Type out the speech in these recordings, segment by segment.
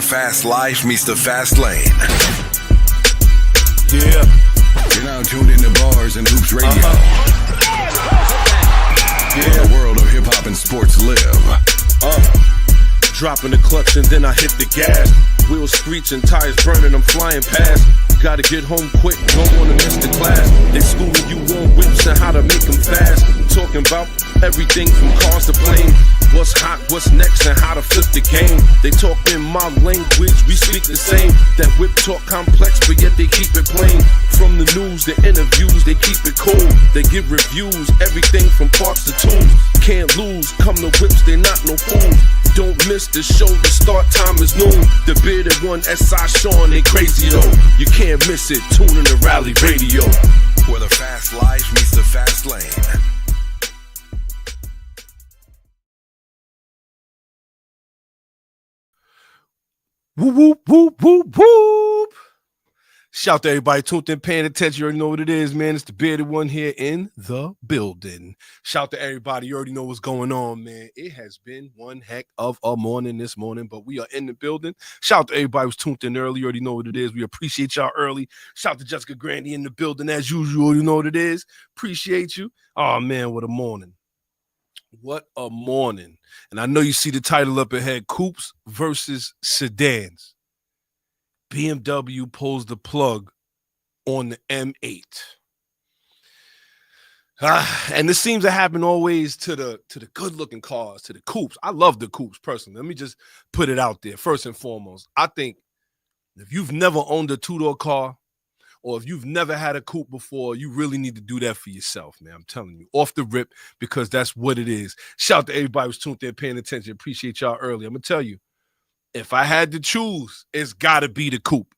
fast life meets the fast lane. Yeah. You're now tuned into Bars and Hoops Radio. Yeah. The world of hip-hop and sports live. Dropping the clutch and then I hit the gas. Wheels screeching, tires burning, I'm flying past. Gotta get home quick, don't wanna miss the class. They schooling you on whips and how to make them fast. Talking about everything from cars to planes. What's hot, what's next, and how to flip the game. They talk in my language, we speak the same. That whip talk complex, but yet they keep it plain. From the news, the interviews, they keep it cool. They give reviews, everything from parts to tools. Can't lose, come to whips, they not no fools. Don't miss the show, the start time is noon. The bearded one, S.I Shawn, ain't crazy though. You can't miss it, tune in the Rally Radio. Where the fast life meets the fast lane. Whoop, whoop, whoop, whoop, whoop. Shout to everybody tuned in, paying attention. You already know what it is, man. It's the bearded one here in the building. Shout to everybody. You already know what's going on, man. It has been one heck of a morning this morning, but we are in the building. Shout to everybody who's tuned in early. You already know what it is. We appreciate y'all early. Shout to Jessica Grandy in the building as usual. You know what it is. Appreciate you. Oh, man, what a morning. What a morning. And I know you see the title up ahead, Coupes versus Sedans. BMW pulls the plug on the M8. And this seems to happen always to the good-looking cars, to the Coupes. I love the Coupes personally. Let me just put it out there. First and foremost, I think if you've never owned a two-door car, or if you've never had a coupe before, you really need to do that for yourself, man. I'm telling you, off the rip, because that's what it is. Shout out to everybody who's tuned in, paying attention. Appreciate y'all early. I'm going to tell you, if I had to choose, it's got to be the coupe.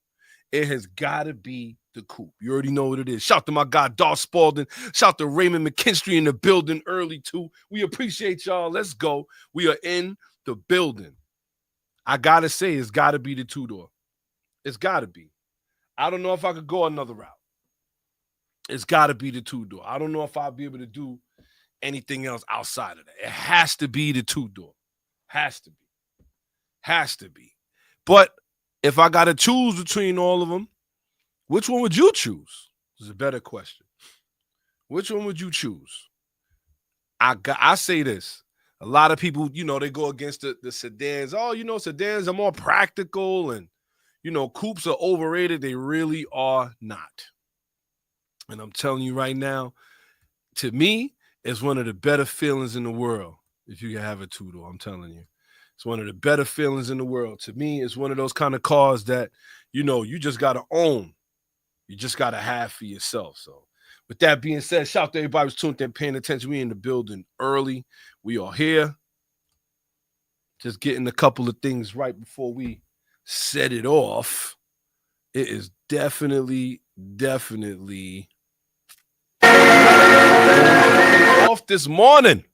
It has got to be the coupe. You already know what it is. Shout to my guy, Darth Spalding. Shout to Raymond McKinstry in the building early, too. We appreciate y'all. Let's go. We are in the building. I got to say, it's got to be the two-door. It's got to be. I don't know if I could go another route. It's got to be the two-door. I don't know if I'll be able to do anything else outside of that. It has to be the two-door. Has to be. Has to be. But if I got to choose between all of them, which one would you choose? This is a better question. Which one would you choose? I say this. A lot of people, they go against the sedans. Oh, sedans are more practical and, coupes are overrated. They really are not. And I'm telling you right now, to me, it's one of the better feelings in the world if you can have a two-door. I'm telling you. It's one of the better feelings in the world. To me, it's one of those kind of cars that, you just got to own. You just got to have for yourself. So with that being said, shout out to everybody who's tuned in, paying attention. We in the building early. We are here. Just getting a couple of things right before we set it off. It is definitely off this morning.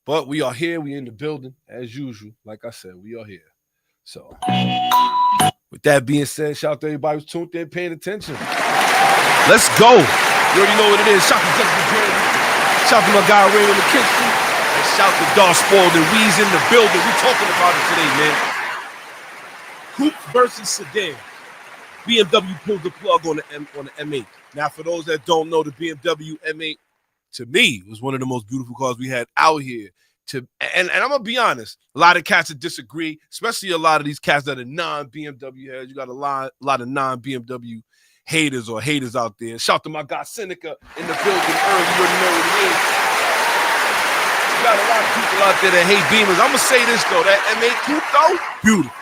But we are here. We in the building as usual. Like I said, we are here. So with that being said, shout out to everybody who's tuned in, paying attention. Let's go. You already know what it is. Shout out to Jessica Grandy. Shout out to my guy Raymond McKinstry. And shout out to Darth Spalding. We's in the building. We talking about it today, man. Coupe versus sedan. BMW pulled the plug on the M8. Now, for those that don't know, the BMW M8, to me, was one of the most beautiful cars we had out here. And I'm going to be honest, a lot of cats that disagree, especially a lot of these cats that are non-BMW heads. You got a lot of non-BMW haters or haters out there. Shout to my guy Seneca in the building early. You already know what it is. You got a lot of people out there that hate Beamers. I'm going to say this, though. That M8 Coupe, though, beautiful.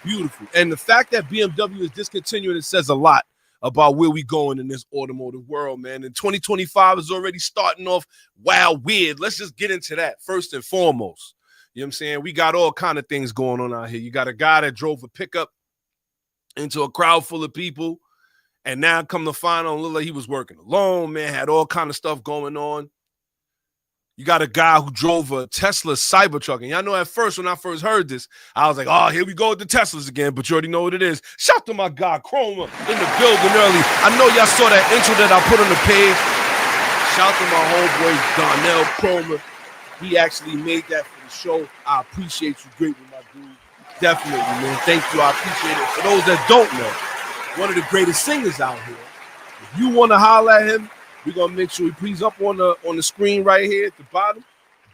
Beautiful. And the fact that BMW is discontinuing, it says a lot about where we going in this automotive world, man. And 2025 is already starting off wild, weird. Let's just get into that first and foremost. You know what I'm saying? We got all kind of things going on out here. You got a guy that drove a pickup into a crowd full of people, and now come to find out, look like he was working alone, man, had all kind of stuff going on. You got a guy who drove a Tesla Cybertruck. And y'all know at first, when I first heard this, I was like, oh, here we go with the Teslas again. But you already know what it is. Shout to my guy, Chroma, in the building early. I know y'all saw that intro that I put on the page. Shout to my homeboy, Donnell Chroma. He actually made that for the show. I appreciate you greatly, my dude. Definitely, man. Thank you. I appreciate it. For those that don't know, one of the greatest singers out here. If you want to holler at him, we're gonna make sure he please up on the screen right here at the bottom.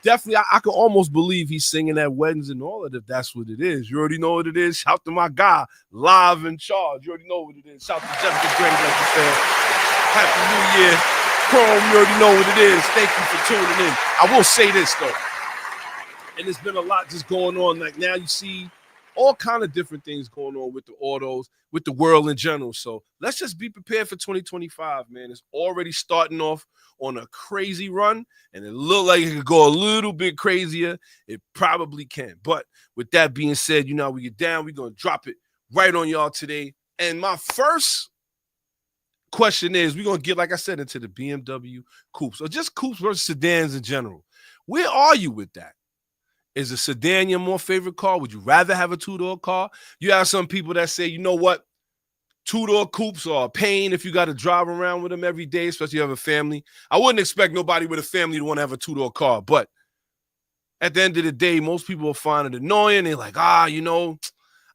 Definitely, I can almost believe he's singing at weddings and all of it. If that's what it is. You already know what it is. Shout to my guy, live in charge. You already know what it is. Shout to Jessica Gray, like you said. Happy New Year. Chrome, you already know what it is. Thank you for tuning in. I will say this, though. And there's been a lot just going on. Like now you see all kind of different things going on with the autos, with the world in general. So let's just be prepared for 2025, man. It's already starting off on a crazy run, and it looked like it could go a little bit crazier. It probably can. But with that being said, you know how we get down. We're going to drop it right on y'all today. And my first question is, we're going to get, like I said, into the BMW Coupes, or just Coupes versus sedans in general. Where are you with that? Is a sedan your more favorite car? Would you rather have a two-door car? You have some people that say, you know what? Two-door coupes are a pain if you got to drive around with them every day, especially if you have a family. I wouldn't expect nobody with a family to want to have a two-door car, but at the end of the day, most people will find it annoying. They're like, you know,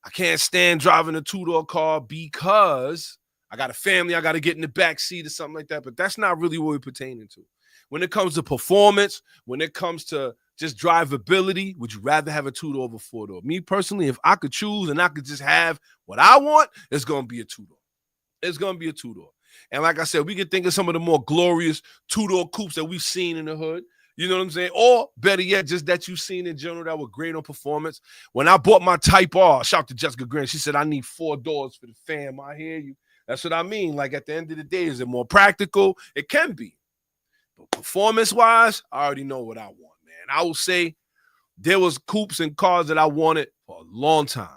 I can't stand driving a two-door car because I got a family, I got to get in the back seat or something like that. But that's not really what we're pertaining to. When it comes to performance, when it comes to just drivability, would you rather have a two-door over four-door? Me personally, if I could choose and I could just have what I want, it's going to be a two-door. It's going to be a two-door. And like I said, we can think of some of the more glorious two-door coupes that we've seen in the hood. You know what I'm saying? Or better yet, just that you've seen in general that were great on performance. When I bought my Type R, shout to Jessica Grant, she said, I need 4 doors for the fam. I hear you. That's what I mean. Like at the end of the day, is it more practical? It can be. But performance-wise, I already know what I want. I will say there was coupes and cars that I wanted for a long time.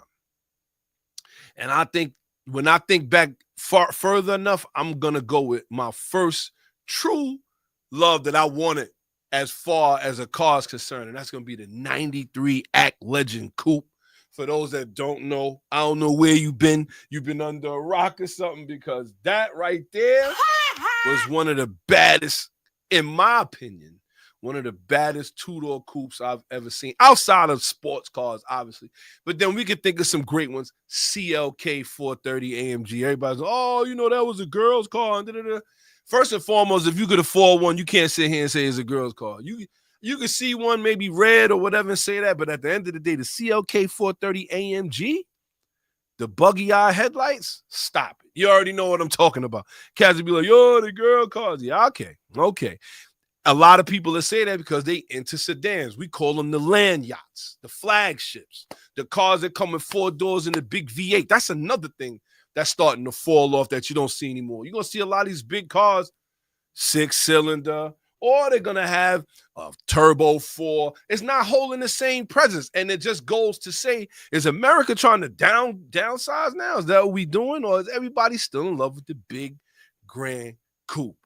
And I think when I think back further enough, I'm going to go with my first true love that I wanted as far as a car is concerned. And that's going to be the 93 Act Legend Coupe. For those that don't know, I don't know where you've been. You've been under a rock or something, because that right there was one of the baddest, in my opinion, one of the baddest two-door coupes I've ever seen, outside of sports cars, obviously. But then we could think of some great ones. CLK 430 AMG. Everybody's like, oh, you know, that was a girl's car. First and foremost, if you could afford one, you can't sit here and say it's a girl's car. You could see one maybe red or whatever and say that, but at the end of the day, the CLK 430 AMG, the buggy eye headlights, stop it. You already know what I'm talking about. Cats would be like, yo, the girl cars. Yeah, okay. A lot of people that say that because they into sedans. We call them the land yachts, the flagships, the cars that come with 4 doors and the big V8. That's another thing that's starting to fall off that you don't see anymore. You're going to see a lot of these big cars, 6-cylinder, or they're going to have a turbo 4. It's not holding the same presence. And it just goes to say, is America trying to downsize now? Is that what we doing? Or is everybody still in love with the big, grand coupe?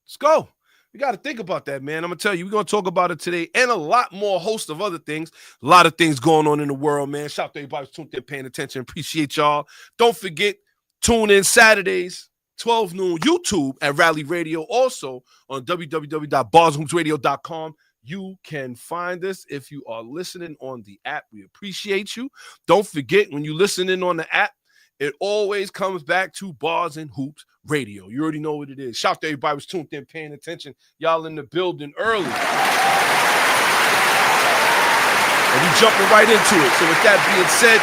Let's go. We got to think about that, man. I'm going to tell you, we're going to talk about it today and a lot more, host of other things. A lot of things going on in the world, man. Shout out to everybody who's tuned in, paying attention. Appreciate y'all. Don't forget, tune in Saturdays, 12 noon, YouTube at Rally Radio. Also on www.barshoopsradio.com. You can find us if you are listening on the app. We appreciate you. Don't forget, when you listen in on the app, it always comes back to Bars and Hoops Radio. You already know what it is. Shout out to everybody who's tuned in, paying attention. Y'all in the building early. And we jumping right into it. So with that being said,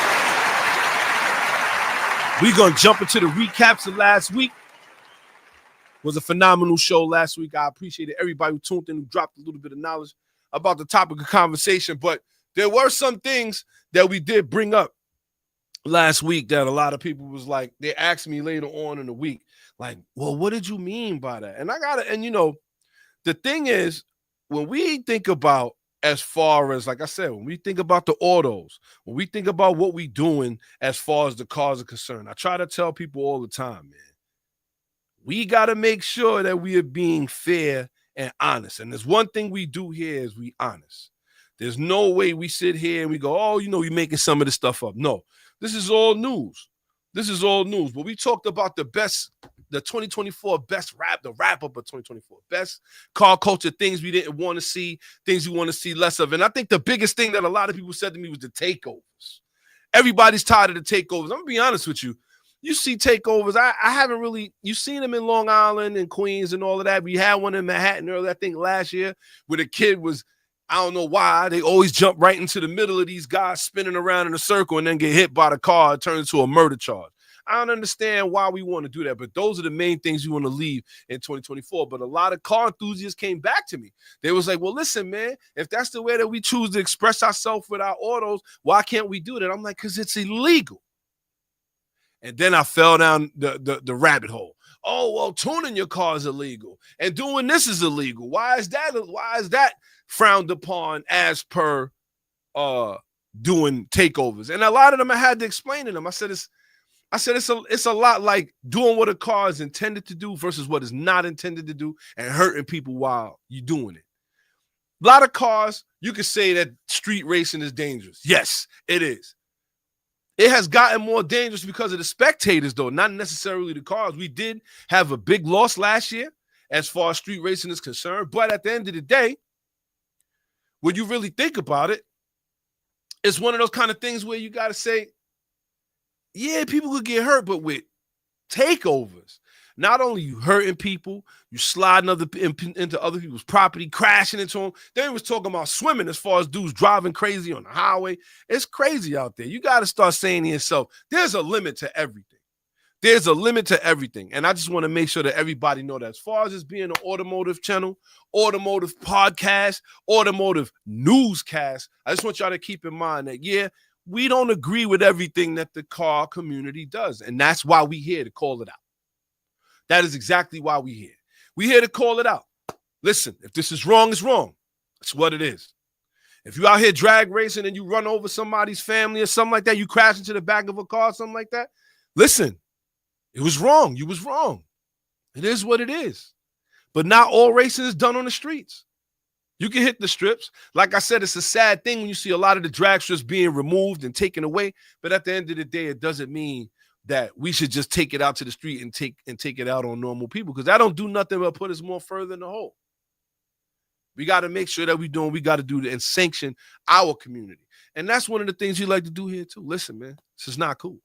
we're going to jump into the recaps of last week. It was a phenomenal show last week. I appreciate everybody who tuned in, who dropped a little bit of knowledge about the topic of conversation. But there were some things that we did bring up last week that a lot of people was like, they asked me later on in the week, like, well, what did you mean by that? And you know, the thing is, when we think about, as far as, like I said, when we think about the autos, when we think about what we doing as far as the cars are concerned, I try to tell people all the time, man, we got to make sure that we are being fair and honest. And there's one thing we do here is we honest. There's no way we sit here and we go, oh, you know, you're making some of this stuff up. No. This is all news. But we talked about the best the 2024 best the wrap up of 2024 best car culture things we didn't want to see, things we want to see less of. And I think the biggest thing that a lot of people said to me was the takeovers. Everybody's tired of the takeovers. I'm gonna be honest with you. You see takeovers. I haven't really. You've seen them in Long Island and Queens and all of that. We had one in Manhattan earlier, I think last year, where the kid was. I don't know why they always jump right into the middle of these guys spinning around in a circle and then get hit by the car. It turns into a murder charge. I don't understand why we want to do that, but those are the main things we want to leave in 2024. But a lot of car enthusiasts came back to me. They was like, well, listen, man, if that's the way that we choose to express ourselves with our autos, why can't we do that? I'm like, because it's illegal. And then I fell down the rabbit hole. Oh, well, tuning your car is illegal. And doing this is illegal. Why is that frowned upon as per doing takeovers? And a lot of them I had to explain to them. I said it's a lot like doing what a car is intended to do versus what is not intended to do and hurting people while you're doing it. A lot of cars, you could say that street racing is dangerous. Yes, it is. It has gotten more dangerous because of the spectators, though, not necessarily the cars. We did have a big loss last year as far as street racing is concerned. But at the end of the day, when you really think about it, it's one of those kind of things where you got to say, yeah, people could get hurt, but with takeovers, not only you hurting people, you sliding into other people's property, crashing into them. They was talking about swimming as far as dudes driving crazy on the highway. It's crazy out there. You got to start saying to yourself, there's a limit to everything. There's a limit to everything. And I just want to make sure that everybody know that as far as this being an automotive channel, automotive podcast, automotive newscast, I just want y'all to keep in mind that, yeah, we don't agree with everything that the car community does. And that's why we here to call it out. That is exactly why we here. We here to call it out. Listen, if this is wrong, it's wrong. That's what it is. If you out here drag racing and you run over somebody's family or something like that, you crash into the back of a car or something like that, listen, it was wrong. You was wrong. It is what it is. But not all racing is done on the streets. You can hit the strips. Like I said, it's a sad thing when you see a lot of the drag strips being removed and taken away. But at the end of the day, it doesn't mean that we should just take it out to the street and take it out on normal people, because that don't do nothing but put us more further in the hole. We got to make sure that we're doing what we got to do and sanction our community. And that's one of the things you like to do here too. Listen, man, this is not cool.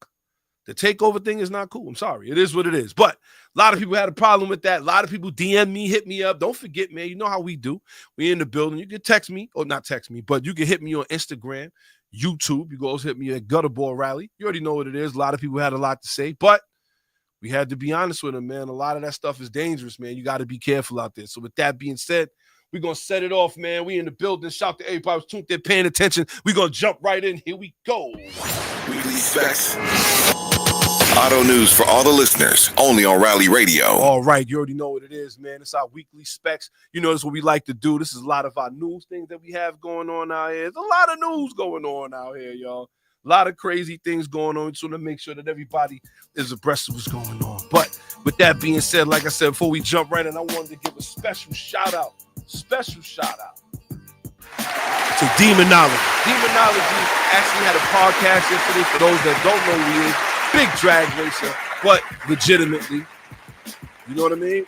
The takeover thing is not cool. I'm sorry. It is what it is. But a lot of people had a problem with that. A lot of people DM me, hit me up. Don't forget, man, you know how we do. We in the building. You can text me, or not text me, but you can hit me on Instagram, YouTube. You can also hit me at Gutterball Rally. You already know what it is. A lot of people had a lot to say, but we had to be honest with them, man. A lot of that stuff is dangerous, man. You got to be careful out there. So with that being said, we're going to set it off, man. We in the building. Shout to everybody who's tuned there paying attention. We're going to jump right in. Here we go. Weekly Specs. Auto news for all the listeners, only on Rally Radio. All right, you already know what it is, man. It's our weekly specs. You know, this is what we like to do. This is a lot of our news things that we have going on out here. There's a lot of news going on out here, y'all. A lot of crazy things going on. So to make sure that everybody is abreast of what's going on. But with that being said, like I said, before we jump right in, I wanted to give a special shout out to Demonology. Demonology actually had a podcast yesterday. For those that don't know who he is, big drag racer, but legitimately, you know what I mean?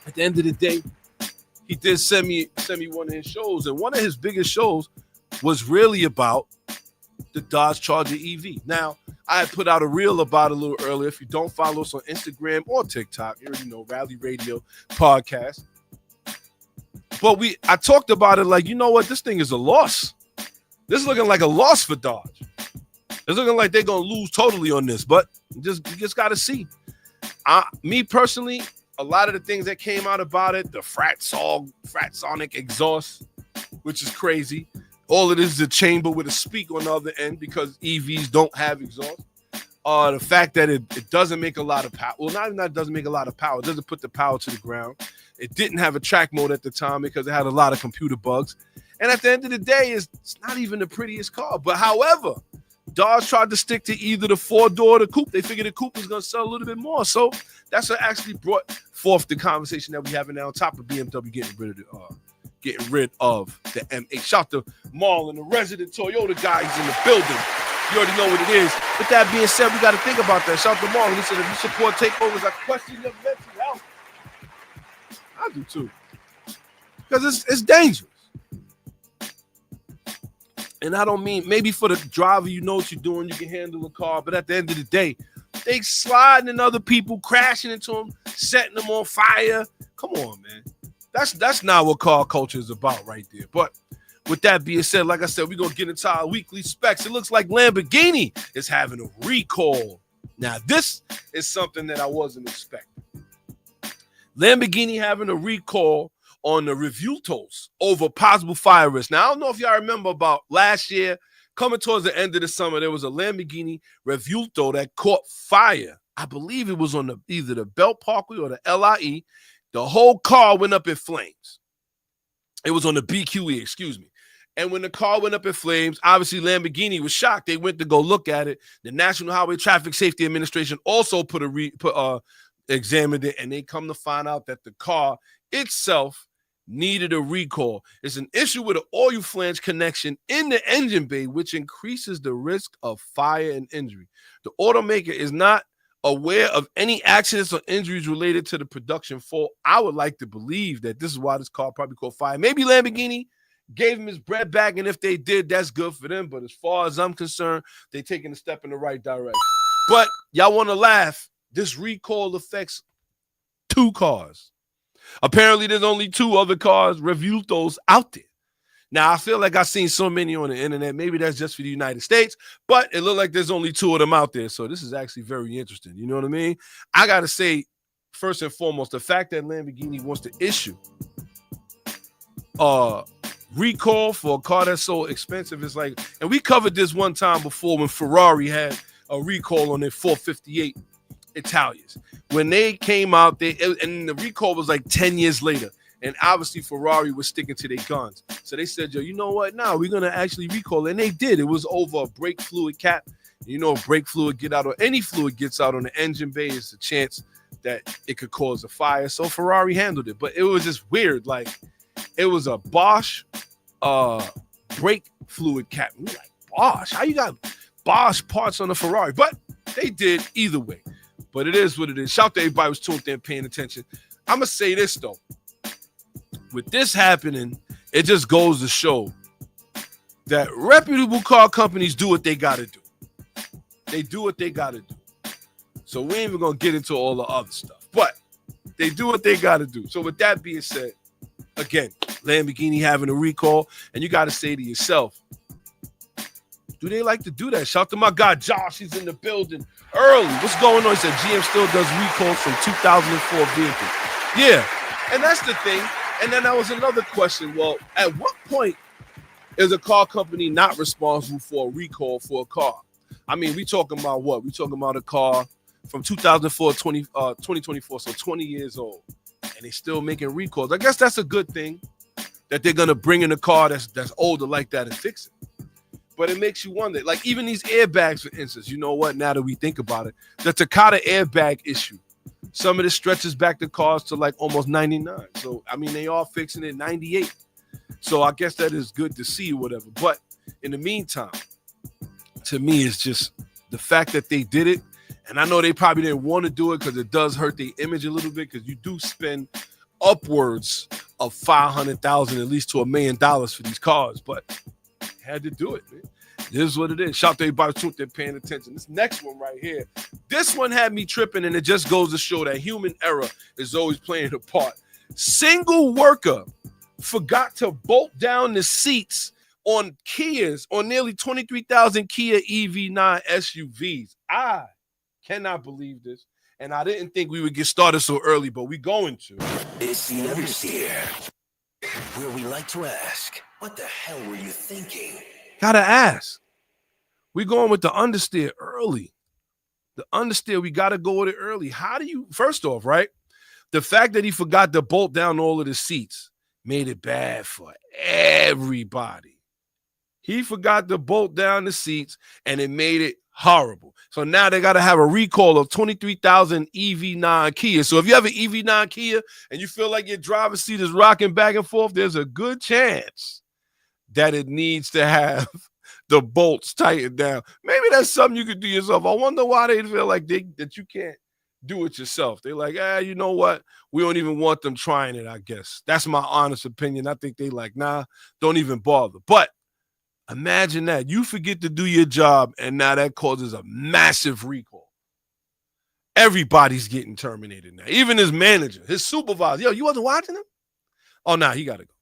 At the end of the day, he did send me one of his shows, and one of his biggest shows was really about the Dodge Charger EV. Now, I had put out a reel about it a little earlier. If you don't follow us on Instagram or TikTok, you already know, Rally Radio Podcast. But I talked about it like, you know what? This thing is a loss. This is looking like a loss for Dodge. It's looking like they're going to lose totally on this, but you just got to see. Me personally, a lot of the things that came out about it, the Fratsonic exhaust, which is crazy. All it is a chamber with a speak on the other end because EVs don't have exhaust. The fact that it doesn't make a lot of power. Well, not doesn't make a lot of power. It doesn't put the power to the ground. It didn't have a track mode at the time because it had a lot of computer bugs. And at the end of the day, it's not even the prettiest car. But however, Dodge tried to stick to either the four-door or the coupe. They figured the coupe was going to sell a little bit more. So that's what actually brought forth the conversation that we're having now on top of BMW getting rid of the M8. Shout to Marlon, the resident Toyota guy. He's in the building. You already know what it is. With that being said, we got to think about that. Shout out to Marlon. He said, if you support takeovers, I question your mental health. I do too. Because it's dangerous. And I don't mean maybe for the driver, you know what you're doing, you can handle a car, but at the end of the day, they sliding in other people, crashing into them, setting them on fire. Come on, man. That's not what car culture is about right there. But with that being said, like I said, we're going to get into our weekly specs. It looks like Lamborghini is having a recall. Now, this is something that I wasn't expecting. Lamborghini having a recall on the Revueltos over possible fire risk. Now, I don't know if y'all remember about last year, coming towards the end of the summer, there was a Lamborghini Revuelto that caught fire. I believe it was on either the Belt Parkway or the LIE. The whole car went up in flames. It was on the BQE, excuse me. And when the car went up in flames, obviously Lamborghini was shocked. They went to go look at it. The National Highway Traffic Safety Administration also examined it, and they come to find out that the car itself needed a recall. It's an issue with an oil flange connection in the engine bay, which increases the risk of fire and injury. The automaker is not aware of any accidents or injuries related to the production fault. I would like to believe that this is why this car probably caught fire. Maybe Lamborghini gave him his bread back, and if they did, that's good for them. But as far as I'm concerned, they're taking a step in the right direction. But y'all want to laugh. This recall affects 2 cars. Apparently, there's only 2 other cars, Revueltos, out there. Now, I feel like I've seen so many on the internet. Maybe that's just for the United States, but it looked like there's only 2 of them out there. So this is actually very interesting. You know what I mean? I got to say, first and foremost, the fact that Lamborghini wants to issue recall for a car that's so expensive is like, and we covered this one time before when Ferrari had a recall on their 458 Italians. When they came out, and the recall was like 10 years later. And obviously Ferrari was sticking to their guns. So they said, yo, you know what? No, we're going to actually recall. And they did. It was over a brake fluid cap. You know, brake fluid get out, or any fluid gets out on the engine bay, is a chance that it could cause a fire. So Ferrari handled it. But it was just weird. Like, it was a Bosch brake fluid cap. We're like, Bosch? How you got Bosch parts on the Ferrari? But they did either way. But it is what it is. Shout out to everybody who's tuned in, paying attention. I'm going to say this, though. With this happening, it just goes to show that reputable car companies do what they got to do. They do what they got to do. So we ain't even going to get into all the other stuff. But they do what they got to do. So with that being said, again, Lamborghini having a recall, and you got to say to yourself, do they like to do that? Shout out to my guy, Josh. He's in the building early. What's going on? He said GM still does recalls from 2004 vehicles. Yeah, and that's the thing. And then that was another question. Well, at what point is a car company not responsible for a recall for a car? I mean, we talking about what? We talking about a car from 2004 to 2024, so 20 years old, and they still making recalls. I guess that's a good thing that they're going to bring in a car that's older like that and fix it. But it makes you wonder, like even these airbags, for instance, you know what, now that we think about it, the Takata airbag issue, some of this stretches back the cars to like almost 99. So, I mean, they are fixing it 98. So I guess that is good to see or whatever. But in the meantime, to me, it's just the fact that they did it. And I know they probably didn't want to do it because it does hurt their image a little bit, because you do spend upwards of $500,000 at least to $1 million for these cars. But had to do it, man. This is what it is. Shout out to everybody who's paying attention. This next one right here, this one had me tripping, and it just goes to show that human error is always playing a part. Single worker forgot to bolt down the seats on Kias, on nearly 23,000 Kia EV9 SUVs. I cannot believe this, and I didn't think we would get started so early, but we're going to. It's the Understeer, where we like to ask, what the hell were you thinking? Gotta ask. We're going with the understeer early. The understeer, we gotta go with it early. How do you, first off, right? The fact that he forgot to bolt down all of the seats made it bad for everybody. He forgot to bolt down the seats, and it made it horrible. So now they gotta have a recall of 23,000 EV9 Kia. So if you have an EV9 Kia and you feel like your driver's seat is rocking back and forth, there's a good chance that it needs to have the bolts tightened down. Maybe that's something you could do yourself. I wonder why they feel like that you can't do it yourself. They're like, you know what? We don't even want them trying it, I guess. That's my honest opinion. I think they like, nah, don't even bother. But imagine that. You forget to do your job, and now that causes a massive recall. Everybody's getting terminated now. Even his manager, his supervisor. Yo, you wasn't watching him? Oh, nah, he got to go.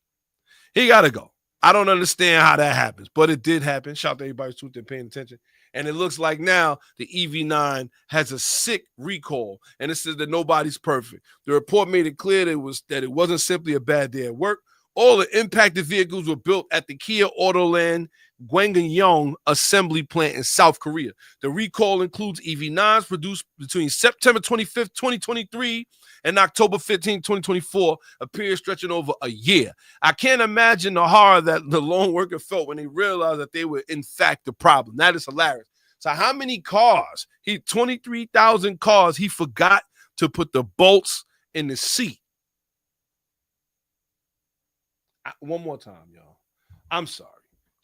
He got to go. I don't understand how that happens, but it did happen. Shout out to everybody who's paying attention. And it looks like now the EV9 has a sick recall, and it says that nobody's perfect. The report made it clear that it wasn't simply a bad day at work. All the impacted vehicles were built at the Kia Autoland Gwangyong assembly plant in South Korea. The recall includes EV9s produced between September 25th, 2023 and October 15th, 2024, a period stretching over a year. I can't imagine the horror that the lone worker felt when they realized that they were, in fact, the problem. That is hilarious. So how many cars? 23,000 cars, he forgot to put the bolts in the seat. One more time, y'all. I'm sorry.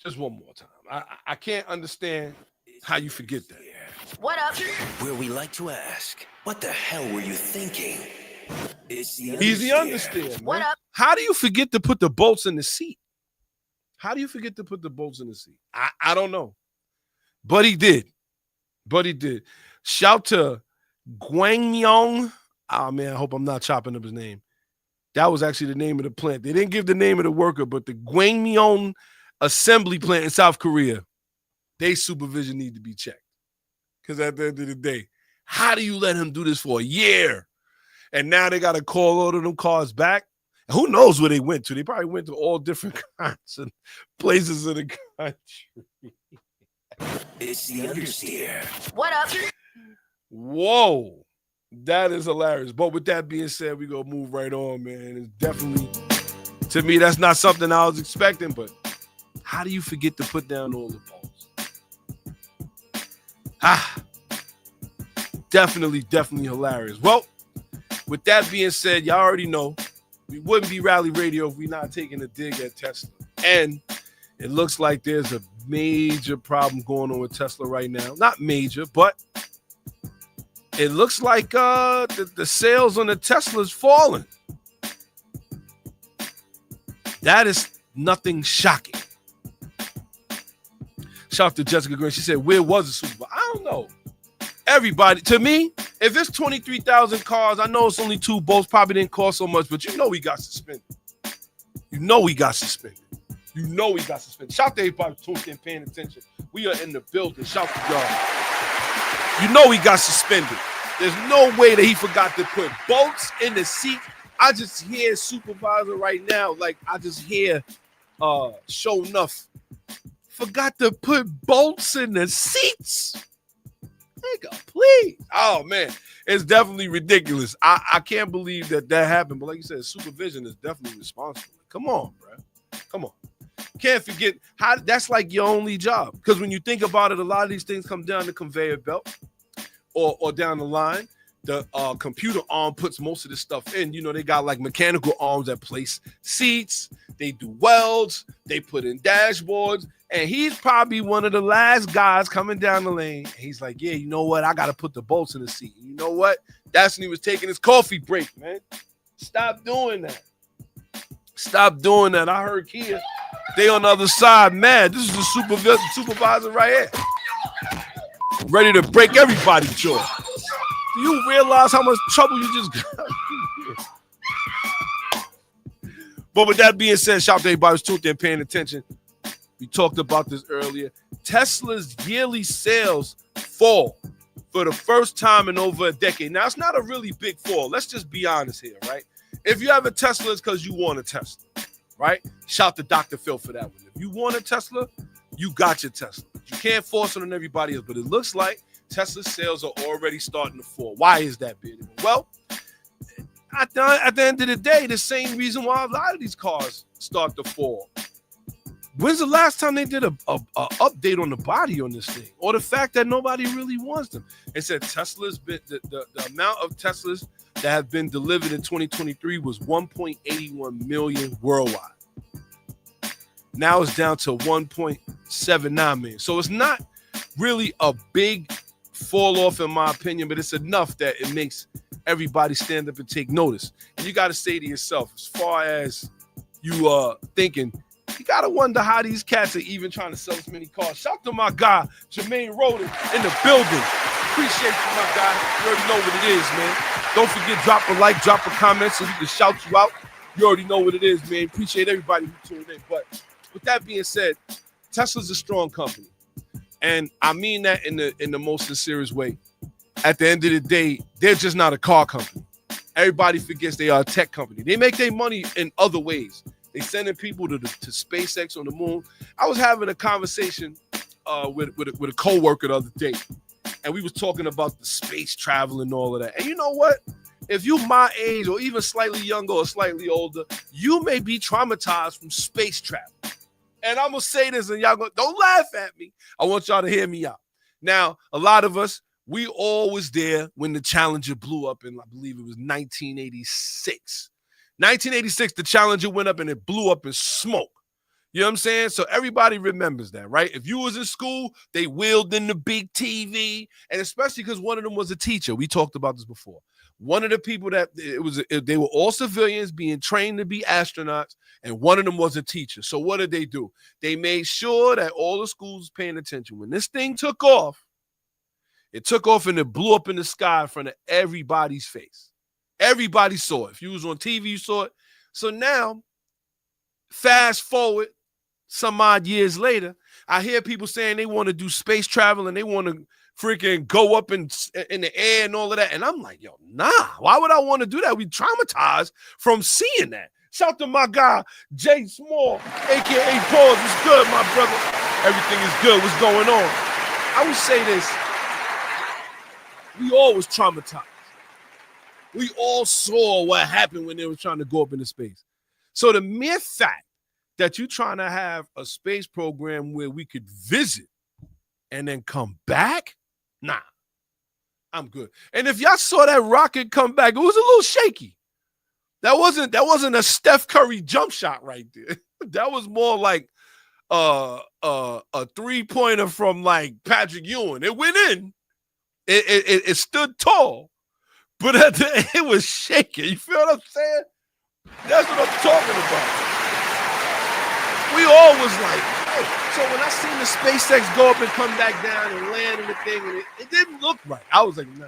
Just one more time. I can't understand how you forget that. What up? Where we like to ask, what the hell were you thinking? He's the understand. What up? How do you forget to put the bolts in the seat? How do you forget to put the bolts in the seat? I don't know. But he did. Shout to Gwangyong. Oh, man, I hope I'm not chopping up his name. That was actually the name of the plant. They didn't give the name of the worker, but the Gwangyong assembly plant in South Korea, they supervision need to be checked. Because at the end of the day, how do you let him do this for a year? And now they got to call all of them cars back. And who knows where they went to? They probably went to all different kinds of places in the country. It's the understeer. What up? Whoa. That is hilarious. But with that being said, we going to move right on, man. It's definitely, to me, that's not something I was expecting, but how do you forget to put down all the balls? Definitely hilarious. Well, with that being said, y'all already know we wouldn't be Rally Radio if we're not taking a dig at Tesla. And it looks like there's a major problem going on with Tesla right now. Not major, but it looks like the sales on the Tesla is falling. That is nothing shocking. Shout out to Jessica Green. She said, where was the Super Bowl? I don't know. Everybody, to me, if it's 23,000 cars, I know it's only 2 bolts, probably didn't cost so much, but you know he got suspended. Shout out to everybody tuned in, paying attention. We are in the building. Shout out to y'all. You know he got suspended. There's no way that he forgot to put bolts in the seat. I just hear supervisor right now, like I just hear Show Enough forgot to put bolts in the seats. Nigga, please. Oh, man. It's definitely ridiculous. I can't believe that happened. But like you said, supervision is definitely responsible. Come on, bro. Come on. Can't forget how that's like your only job. Because when you think about it, a lot of these things come down the conveyor belt or down the line. The computer arm puts most of this stuff in. You know, they got like mechanical arms that place seats. They do welds. They put in dashboards. And he's probably one of the last guys coming down the lane. He's like, yeah, you know what? I got to put the bolts in the seat. You know what? That's when he was taking his coffee break, man. Stop doing that. I heard Kia. They on the other side, man. This is the supervisor right here. Ready to break everybody's jaw. Do you realize how much trouble you just got? But with that being said, shout out to everybody who's tuned in, paying attention. We talked about this earlier. Tesla's yearly sales fall for the first time in over a decade. Now, it's not a really big fall. Let's just be honest here, right? If you have a Tesla, it's because you want a Tesla, right? Shout to Dr. Phil for that one. If you want a Tesla, you got your Tesla. You can't force it on everybody else, but it looks like Tesla's sales are already starting to fall. Why is that, Ben? Well, at the end of the day, the same reason why a lot of these cars start to fall. When's the last time they did a update on the body on this thing? Or the fact that nobody really wants them? It said Tesla's been the amount of Teslas that have been delivered in 2023 was 1.81 million worldwide. Now it's down to 1.79 million. So it's not really a big fall off in my opinion, but it's enough that it makes everybody stand up and take notice. And you got to say to yourself, as far as you thinking, you got to wonder how these cats are even trying to sell as many cars. Shout to my guy, Jermaine Roden, in the building. Appreciate you, my guy. You already know what it is, man. Don't forget, drop a like, drop a comment so we can shout you out. You already know what it is, man. Appreciate everybody who tuned in. But with that being said, Tesla's a strong company. And I mean that in the most sincerest way. At the end of the day, they're just not a car company. Everybody forgets they are a tech company. They make their money in other ways. They sending people to SpaceX on the moon. I was having a conversation with a coworker the other day, and we was talking about the space travel and all of that. And you know what? If you my age or even slightly younger or slightly older, you may be traumatized from space travel. And I'm going to say this, and y'all don't laugh at me. I want y'all to hear me out. Now, a lot of us, we all was there when the Challenger blew up in, I believe it was 1986. 1986, the Challenger went up and it blew up in smoke. You know what I'm saying? So everybody remembers that, right? If you was in school, they wheeled in the big TV, and especially because one of them was a teacher. We talked about this before. One of the people they were all civilians being trained to be astronauts, and one of them was a teacher. So what did they do? They made sure that all the schools was paying attention. When this thing took off, it took off and it blew up in the sky in front of everybody's face. Everybody saw it. If you was on TV, you saw it. So now, fast forward some odd years later, I hear people saying they want to do space travel and they want to freaking go up in the air and all of that. And I'm like, yo, nah, why would I want to do that? We traumatized from seeing that. Shout to my guy, Jay Small, a.k.a. Pause. What's good, my brother? Everything is good. What's going on? I would say this. We all was traumatized. We all saw what happened when they were trying to go up into space. So the mere fact that you're trying to have a space program where we could visit and then come back, nah, I'm good. And if y'all saw that rocket come back, it was a little shaky. That wasn't a Steph Curry jump shot right there. That was more like a 3-pointer from like Patrick Ewing. It went in. It stood tall, but it was shaking. You feel what I'm saying? That's what I'm talking about. We all was like, hey. So when I seen the SpaceX go up and come back down and land in the thing, and it didn't look right. I was like, nah.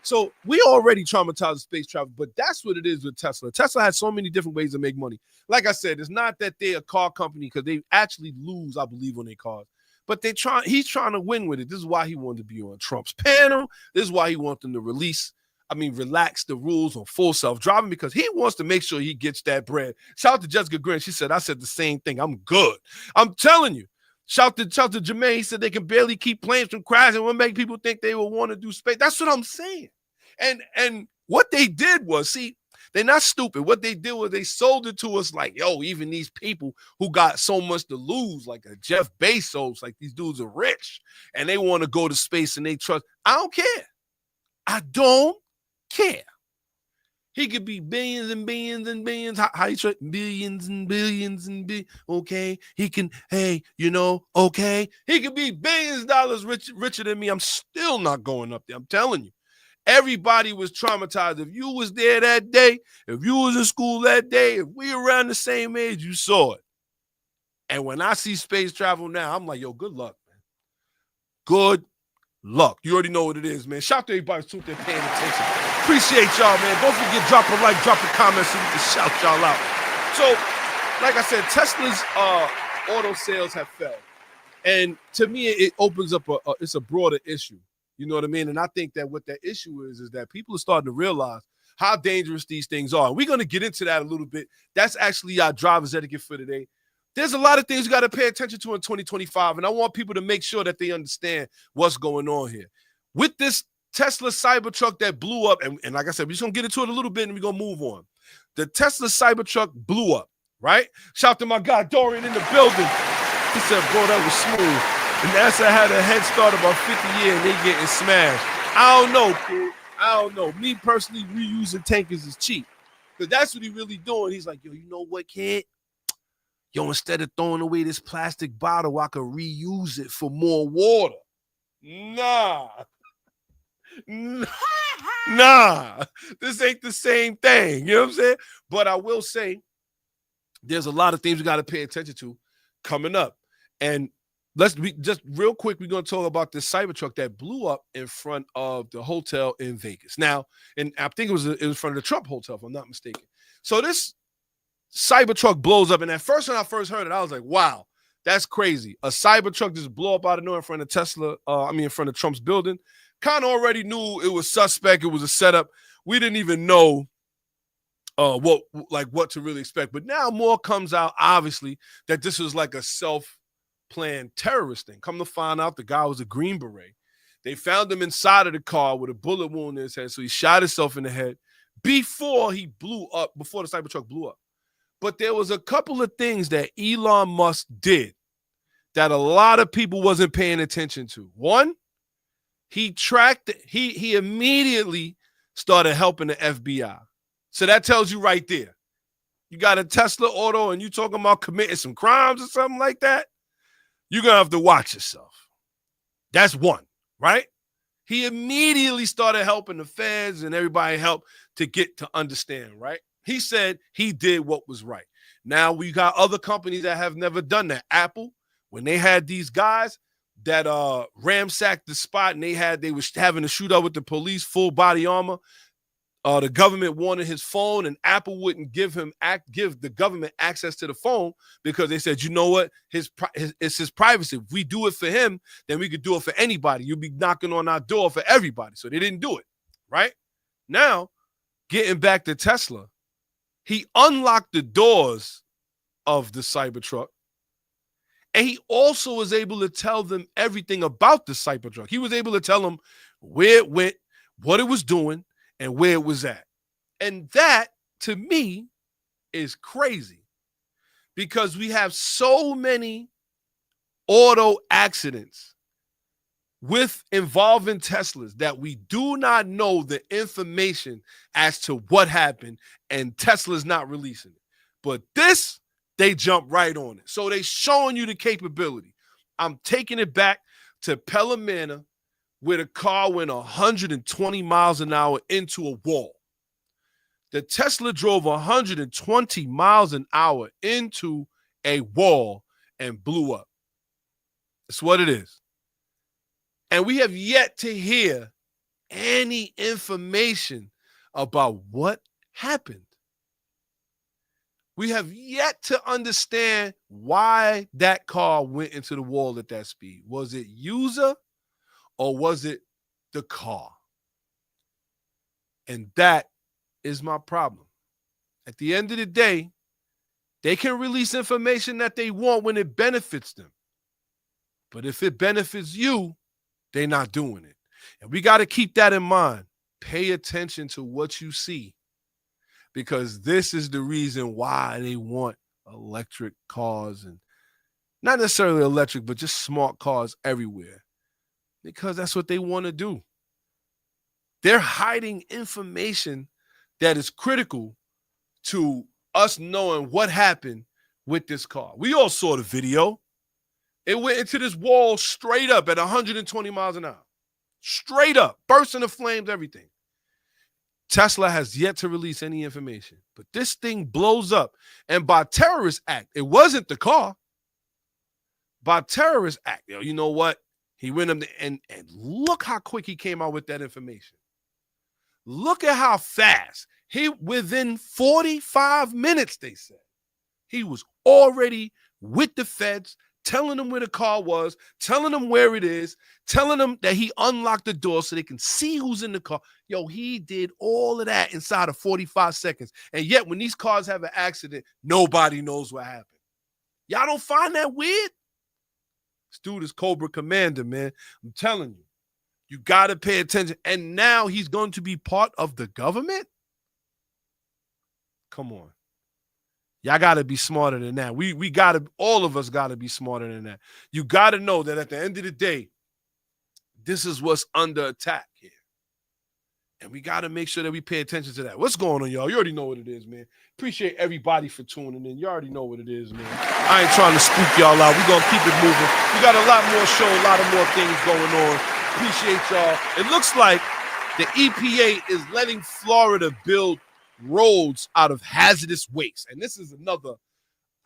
So we already traumatized space travel, but that's what it is with Tesla. Tesla has so many different ways to make money. Like I said, it's not that they're a car company because they actually lose, I believe, on their cars. But he's trying to win with it. This is why he wanted to be on Trump's panel. This is why he wants them to relax the rules on full self-driving, because he wants to make sure he gets that bread. Shout out to Jessica Green. She said, I said the same thing. I'm good. I'm telling you. Shout to Jermaine. He said they can barely keep planes from crashing. What make people think they will want to do space? That's what I'm saying. And what they did was, see, they're not stupid. What they did was they sold it to us like, yo, even these people who got so much to lose, like a Jeff Bezos, like these dudes are rich and they want to go to space and they trust. I don't care. I don't care. He could be billions and billions and billions. How you try? Billions and billions and billions. Okay. He can, okay. He could be billions of dollars richer than me. I'm still not going up there. I'm telling you. Everybody was traumatized. If you was there that day, if you was in school that day, if we around the same age, you saw it. And when I see space travel now, I'm like, yo, good luck, man. Good luck. You already know what it is, man. Shout out to everybody who's there paying attention. Appreciate y'all, man. Don't forget, drop a like, drop a comment so we can shout y'all out. So, like I said, Tesla's auto sales have fell. And to me, it opens up it's a broader issue. You know what I mean? And I think that what that issue is that people are starting to realize how dangerous these things are. And we're going to get into that a little bit. That's actually our driver's etiquette for today. There's a lot of things you got to pay attention to in 2025, and I want people to make sure that they understand what's going on here. With this Tesla Cybertruck that blew up, and like I said, we're just going to get into it a little bit, and we're going to move on. The Tesla Cybertruck blew up, right? Shout out to my guy Dorian in the building. He said, bro, that was smooth. And NASA had a head start about 50 years, and they getting smashed. I don't know, kid. I don't know. Me personally, reusing tankers is cheap. Because that's what he really doing. He's like, yo, you know what, kid? Yo, instead of throwing away this plastic bottle, I could reuse it for more water. Nah. Nah. This ain't the same thing. You know what I'm saying? But I will say there's a lot of things we got to pay attention to coming up. And just real quick, we're going to talk about this Cybertruck that blew up in front of the hotel in Vegas. Now, and I think it was in front of the Trump Hotel, if I'm not mistaken. So this Cybertruck blows up, and at first, when I first heard it, I was like, wow, that's crazy. A Cybertruck just blew up out of nowhere in front of Tesla, in front of Trump's building. Kind of already knew it was suspect. It was a setup. We didn't even know what to really expect. But now more comes out, obviously, that this was like a self-planned terrorist thing. Come to find out, the guy was a Green Beret. They found him inside of the car with a bullet wound in his head, so he shot himself in the head before the Cybertruck blew up. But there was a couple of things that Elon Musk did that a lot of people wasn't paying attention to. One, he immediately started helping the FBI. So that tells you right there. You got a Tesla auto and you talking about committing some crimes or something like that, you're going to have to watch yourself. That's one, right? He immediately started helping the feds and everybody helped to get to understand, right? He said he did what was right. Now we got other companies that have never done that. Apple, when they had these guys that ramsacked the spot and they was having a shootout with the police, full body armor. The government wanted his phone, and Apple wouldn't give the government access to the phone because they said, you know what, it's his privacy. If we do it for him, then we could do it for anybody. You'll be knocking on our door for everybody. So they didn't do it, right? Now, getting back to Tesla, he unlocked the doors of the Cybertruck, and he also was able to tell them everything about the Cybertruck. He was able to tell them where it went, what it was doing, and where it was at. And that, to me, is crazy because we have so many auto accidents involving Teslas that we do not know the information as to what happened, and Tesla's not releasing it. But this, they jump right on it. So they showing you the capability. I'm taking it back to Pellamana, where the car went 120 miles an hour into a wall. The Tesla drove 120 miles an hour into a wall and blew up. That's what it is. And we have yet to hear any information about what happened. We have yet to understand why that car went into the wall at that speed. Was it user or was it the car? And that is my problem. At the end of the day, they can release information that they want when it benefits them. But if it benefits you, they're not doing it. And we got to keep that in mind. Pay attention to what you see, because this is the reason why they want electric cars, and not necessarily electric, but just smart cars everywhere, because that's what they want to do. They're hiding information that is critical to us knowing what happened with this car. We all saw the video. It went into this wall straight up at 120 miles an hour. Straight up, bursting into flames, everything. Tesla has yet to release any information. But this thing blows up. And by terrorist act, it wasn't the car. By terrorist act, you know what? He went up and look how quick he came out with that information. Look at how fast. Within 45 minutes, they said, he was already with the feds, telling them where the car was, telling them where it is, telling them that he unlocked the door so they can see who's in the car. Yo, he did all of that inside of 45 seconds. And yet, when these cars have an accident, nobody knows what happened. Y'all don't find that weird? This dude is Cobra Commander, man. I'm telling you. You got to pay attention. And now he's going to be part of the government? Come on. Y'all got to be smarter than that. We got to, all of us got to be smarter than that. You got to know that at the end of the day, this is what's under attack here. And we got to make sure that we pay attention to that. What's going on, y'all? You already know what it is, man. Appreciate everybody for tuning in. You already know what it is, man. I ain't trying to spook y'all out. We're going to keep it moving. We got a lot more show, a lot of more things going on. Appreciate y'all. It looks like the EPA is letting Florida build roads out of hazardous waste. And this is another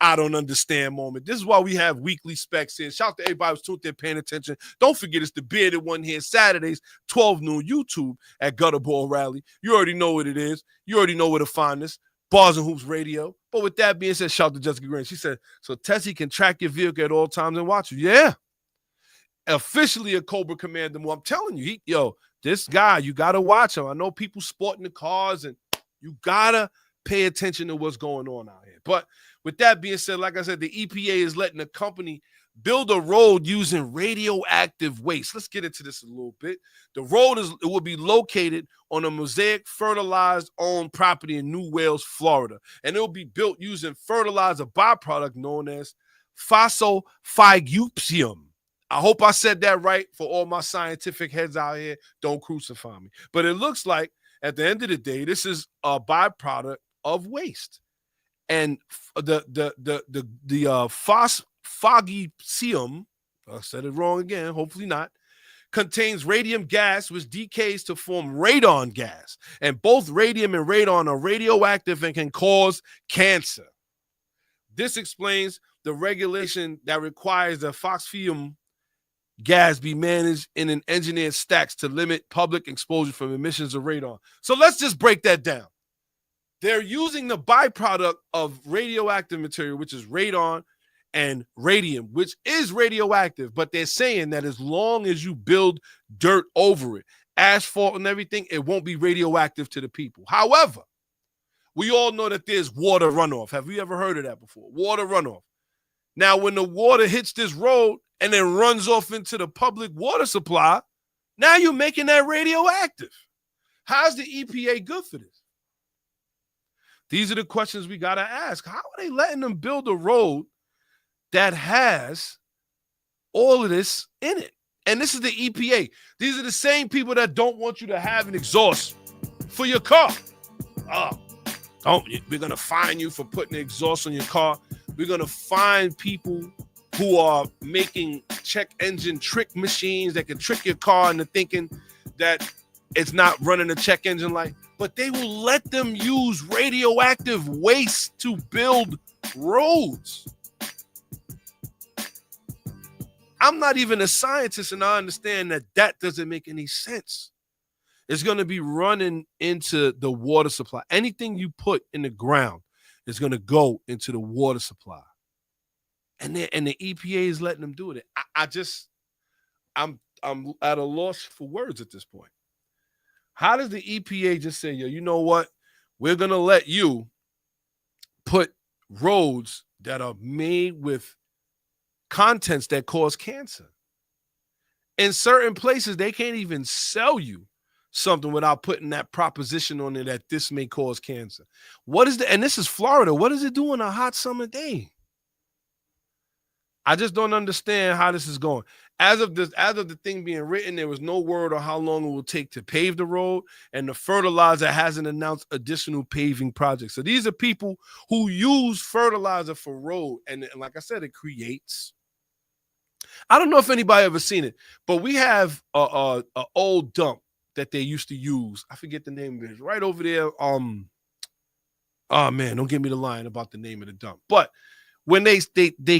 I don't understand moment. This is why we have weekly specs here. Shout out to everybody who's tuned in, paying attention. Don't forget, it's the Bearded One here, Saturdays, 12 noon, YouTube at Gutter Ball Rally. You already know what it is. You already know where to find us. Bars and Hoops Radio. But with that being said, shout out to Jessica Green. She said, so Tessie can track your vehicle at all times and watch you. Yeah. Officially a Cobra Commander. I'm telling you, this guy, you got to watch him. I know people sporting the cars, and you got to pay attention to what's going on out here. But with that being said, like I said, the EPA is letting a company build a road using radioactive waste. Let's get into this a little bit. The road will be located on a Mosaic fertilized owned property in New Wales, Florida. And it will be built using fertilizer byproduct known as phosphogypsum. I hope I said that right for all my scientific heads out here. Don't crucify me. But it looks like at the end of the day, this is a byproduct of waste. And the phosphogypsum, I said it wrong again, hopefully not, contains radium gas, which decays to form radon gas. And both radium and radon are radioactive and can cause cancer. This explains the regulation that requires the phosphogypsum gas be managed in an engineered stacks to limit public exposure from emissions of radon. So let's just break that down. They're using the byproduct of radioactive material, which is radon and radium, which is radioactive, but they're saying that as long as you build dirt over it, asphalt and everything, it won't be radioactive to the people. However, we all know that there's water runoff. Have you ever heard of that before? Water runoff. Now, when the water hits this road and then runs off into the public water supply, now you're making that radioactive. How's the EPA good for this? These are the questions we got to ask. How are they letting them build a road that has all of this in it? And this is the EPA. These are the same people that don't want you to have an exhaust for your car. We're going to fine you for putting the exhaust on your car. We're going to fine people who are making check engine trick machines that can trick your car into thinking that it's not running a check engine light. But they will let them use radioactive waste to build roads. I'm not even a scientist, and I understand that doesn't make any sense. It's going to be running into the water supply. Anything you put in the ground is going to go into the water supply. And the EPA is letting them do it. I'm at a loss for words at this point. How does the EPA just say, you know what? We're going to let you put roads that are made with contents that cause cancer. In certain places, they can't even sell you something without putting that proposition on it that this may cause cancer. And this is Florida. What does it do on a hot summer day? I just don't understand how this is going. As of the thing being written, there was no word on how long it will take to pave the road, and the fertilizer hasn't announced additional paving projects. So these are people who use fertilizer for road, and like I said, it creates. I don't know if anybody ever seen it, but we have a old dump that they used to use. I forget the name of it. Right over there. Oh man, don't give me the line about the name of the dump, but. When they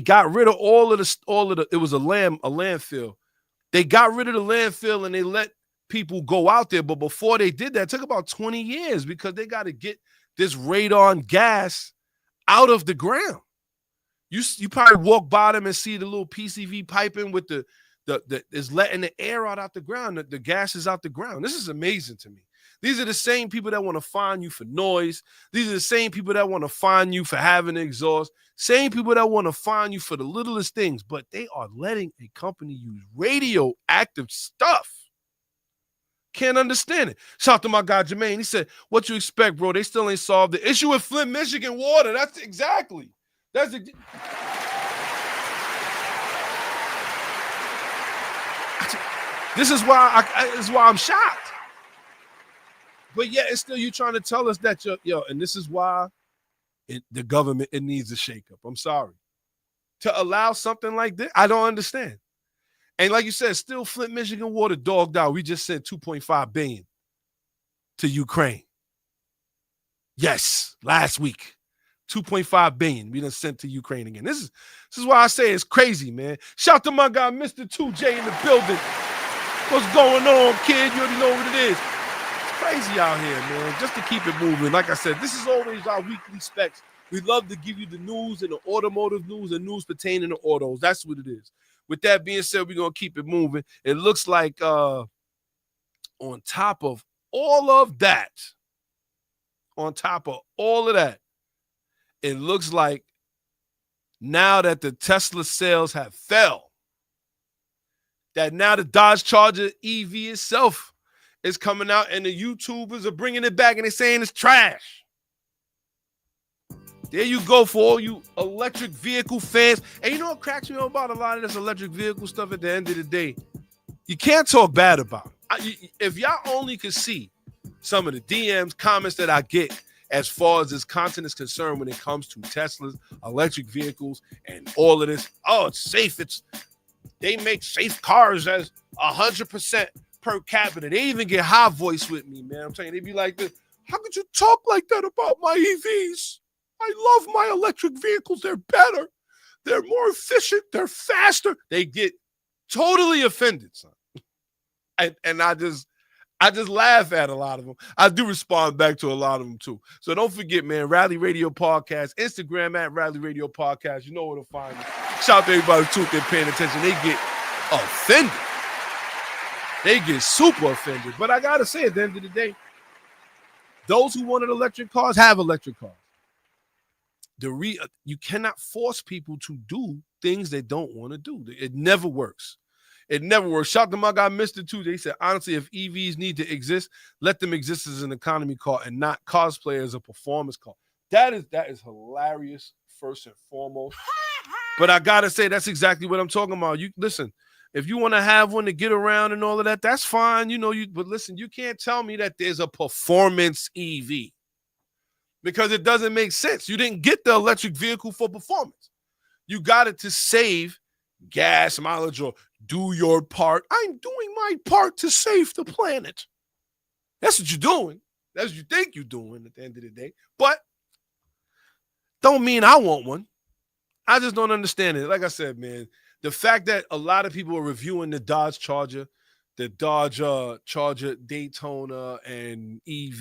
got rid of all of the it was a landfill. They got rid of the landfill and they let people go out there. But before they did that, it took about 20 years because they got to get this radon gas out of the ground. You probably walk by them and see the little PCV piping with the is letting the air out the ground. The gas is out the ground. This is amazing to me. These are the same people that want to fine you for noise. These are the same people that want to fine you for having an exhaust. Same people that want to fine you for the littlest things, but they are letting a company use radioactive stuff. Can't understand it. Shout out to my guy Jermaine. He said, what you expect, bro? They still ain't solved the issue with Flint, Michigan water. That's exactly. This is why I'm shocked. But yeah, it's still you trying to tell us that and this is why the government, it needs a shakeup. I'm sorry. To allow something like this, I don't understand. And like you said, still Flint, Michigan water dogged out. We just sent $2.5 billion to Ukraine. Yes, last week. $2.5 billion we done sent to Ukraine again. This is why I say it's crazy, man. Shout to my guy, Mr. 2J in the building. What's going on, kid? You already know what it is. It's crazy out here, man. Just to keep it moving. Like I said, this is always our weekly specs. We love to give you the news and the automotive news and news pertaining to autos. That's what it is. With that being said, we're going to keep it moving. It looks like on top of all of that, it looks like now that the Tesla sales have fell, that now the Dodge Charger EV itself is coming out and the YouTubers are bringing it back and they're saying it's trash. There you go for all you electric vehicle fans. And you know what cracks me up about a lot of this electric vehicle stuff at the end of the day? You can't talk bad about it. If y'all only could see some of the DMs, comments that I get as far as this content is concerned when it comes to Teslas, electric vehicles, and all of this. Oh, it's safe. They make safe cars as 100% per capita. They even get high voice with me, man. I'm saying they be like this. How could you talk like that about my EVs? I love my electric vehicles. They're better. They're more efficient. They're faster. They get totally offended, son. And I just laugh at a lot of them. I do respond back to a lot of them, too. So don't forget, man, Rally Radio Podcast, Instagram at Rally Radio Podcast. You know where to find me. Shout out to everybody who's tuned in, paying attention. They get offended. They get super offended. But I got to say, at the end of the day, those who wanted electric cars have electric cars. You cannot force people to do things they don't want to do. It never works. It never works. Shout out to my guy, Mr. 2. They said, honestly, if EVs need to exist, let them exist as an economy car and not cosplay as a performance car. That is hilarious, first and foremost. But I got to say, that's exactly what I'm talking about. You listen, if you want to have one to get around and all of that, that's fine. But listen, you can't tell me that there's a performance EV. Because it doesn't make sense. You didn't get the electric vehicle for performance. You got it to save gas mileage or do your part. I'm doing my part to save the planet. That's what you're doing. That's what you think you're doing at the end of the day. But don't mean I want one. I just don't understand it. Like I said, man, the fact that a lot of people are reviewing the Dodge Charger, the Dodge Charger Daytona and EV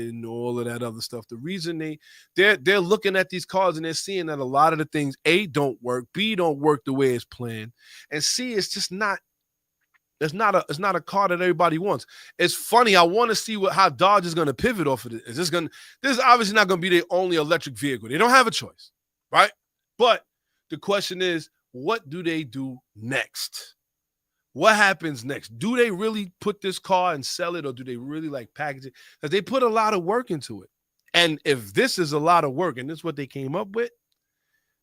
and all of that other stuff. The reason they're looking at these cars and they're seeing that a lot of the things, A, don't work, B, don't work the way it's planned, and C, it's just not. It's not a car that everybody wants. It's funny. I want to see how Dodge is going to pivot off of it. This is obviously not going to be their only electric vehicle. They don't have a choice, right? But the question is, what do they do next? What happens next? Do they really put this car and sell it, or do they really package it? Because they put a lot of work into it. And if this is a lot of work and this is what they came up with,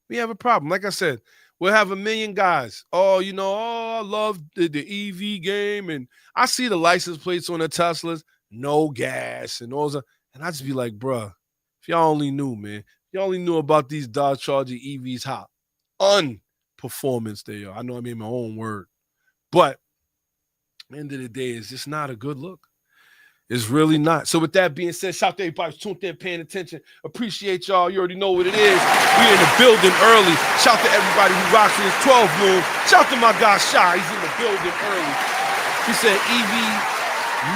we have a problem. Like I said, we'll have a million guys. I love the EV game. And I see the license plates on the Teslas, no gas and all that. And I just be like, bruh, if y'all only knew, man. If y'all only knew about these Dodge Charger EVs, how unperformance they are. I know I made my own word. But at the end of the day, it's just not a good look. It's really not. So with that being said, shout out to everybody who's tuned in, paying attention. Appreciate y'all. You already know what it is. We in the building early. Shout out to everybody who rocks in his 12 room. Shout out to my guy, Shy. He's in the building early. He said EV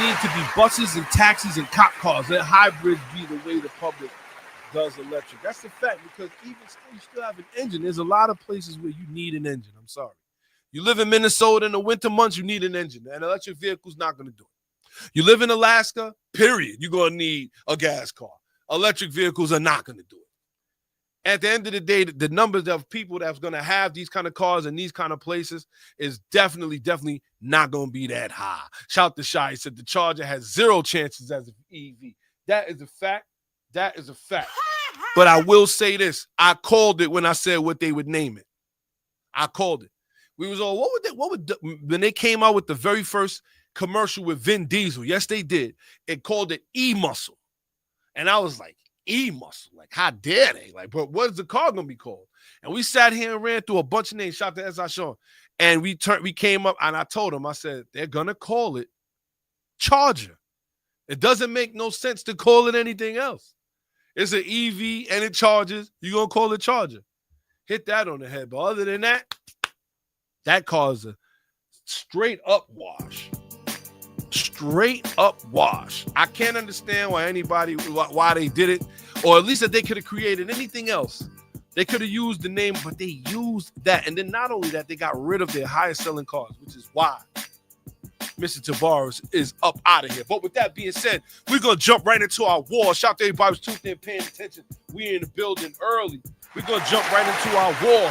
need to be buses and taxis and cop cars. Let hybrids be the way the public does electric. That's the fact, because even still, you still have an engine. There's a lot of places where you need an engine. I'm sorry. You live in Minnesota in the winter months, you need an engine. An electric vehicle's not going to do it. You live in Alaska, period. You're going to need a gas car. Electric vehicles are not going to do it. At the end of the day, the numbers of people that's going to have these kind of cars in these kind of places is definitely not going to be that high. Shout out to Shy. He said the Charger has 0 chances as an EV. That is a fact. That is a fact. But I will say this. I called it when I said what they would name it. I called it. We was all, when they came out with the very first commercial with Vin Diesel. Yes, they did. It called it E-Muscle. And I was like, E-Muscle? Like, how dare they? Like, but what is the car going to be called? And we sat here and ran through a bunch of names. Shout out to S.I Shawn. And we came up, and I told them, I said, they're going to call it Charger. It doesn't make no sense to call it anything else. It's an EV, and it charges. You're going to call it Charger. Hit that on the head. But other than that, that car is a straight up wash. Straight up wash. I can't understand why they did it, or at least that they could have created anything else. They could have used the name, but they used that. And then not only that, they got rid of their highest selling cars, which is why Mr. Tavares is up out of here. But with that being said, we're going to jump right into our war. Shout out to everybody who's tuned in, paying attention. We in the building early. We're going to jump right into our war.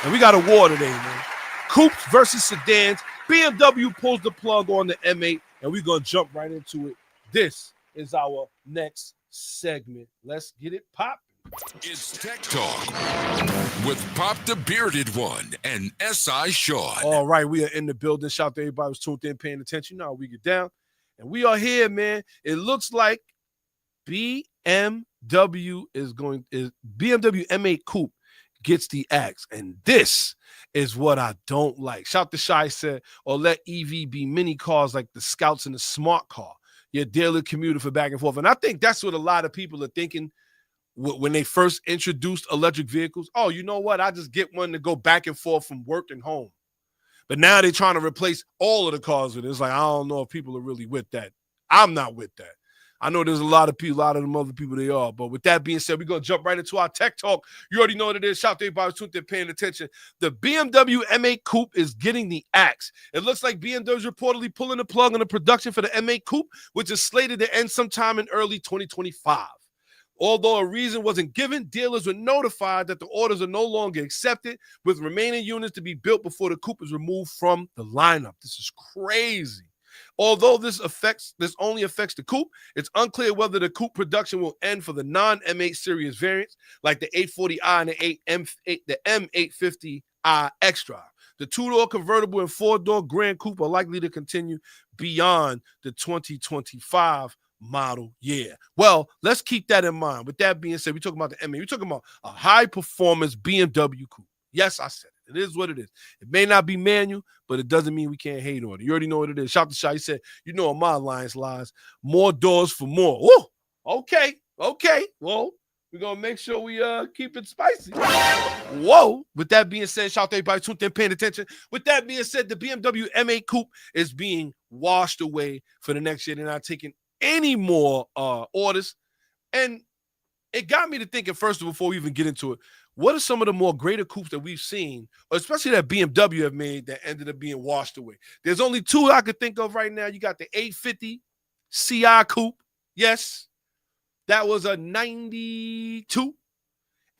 And we got a war today, man. Coupes versus sedans. BMW pulls the plug on the M8, and we're going to jump right into it. This is our next segment. Let's get it popping. It's Tech Talk with Pop the Bearded One and S.I Shawn. All right, we are in the building. Shout out to everybody who's tuned in, paying attention. You know how we get down. And we are here, man. It looks like BMW M8 Coupe gets the axe. And this is what I don't like. Shout out to Shy said, or let EV be mini cars like the Scouts and the Smart Car. Your daily commuter for back and forth. And I think that's what a lot of people are thinking when they first introduced electric vehicles. Oh, you know what? I just get one to go back and forth from work and home. But now they're trying to replace all of the cars with it. It's like, I don't know if people are really with that. I'm not with that. I know there's a lot of them other people they are. But with that being said, we're going to jump right into our tech talk. You already know what it is. Shout out to everybody who's paying attention. The BMW M8 Coupe is getting the axe. It looks like BMW is reportedly pulling the plug on the production for the M8 Coupe, which is slated to end sometime in early 2025. Although a reason wasn't given, dealers were notified that the orders are no longer accepted, with remaining units to be built before the Coupe is removed from the lineup. This is crazy. Although this only affects the Coupe, it's unclear whether the Coupe production will end for the non-M8 series variants like the 840i and the M850i Extra. The two-door convertible and four-door Grand Coupe are likely to continue beyond the 2025 model year. Well, let's keep that in mind. With that being said, we're talking about the M8. We're talking about a high-performance BMW Coupe. Yes, I said it. It is what it is. It may not be manual, but it doesn't mean we can't hate on it. You already know what it is. Shout out to Shy. He said, you know my alliance lies. More doors for more. Woo! Okay. Well, we're going to make sure we keep it spicy. Whoa. With that being said, shout out to everybody tuned in, paying attention. With that being said, the BMW M8 Coupe is being washed away for the next year. They're not taking any more orders. And it got me to thinking, first of all, before we even get into it, what are some of the more greater coupes that we've seen, especially that BMW have made, that ended up being washed away? There's only two I could think of right now. You got the 850 CI Coupe. Yes, that was a 92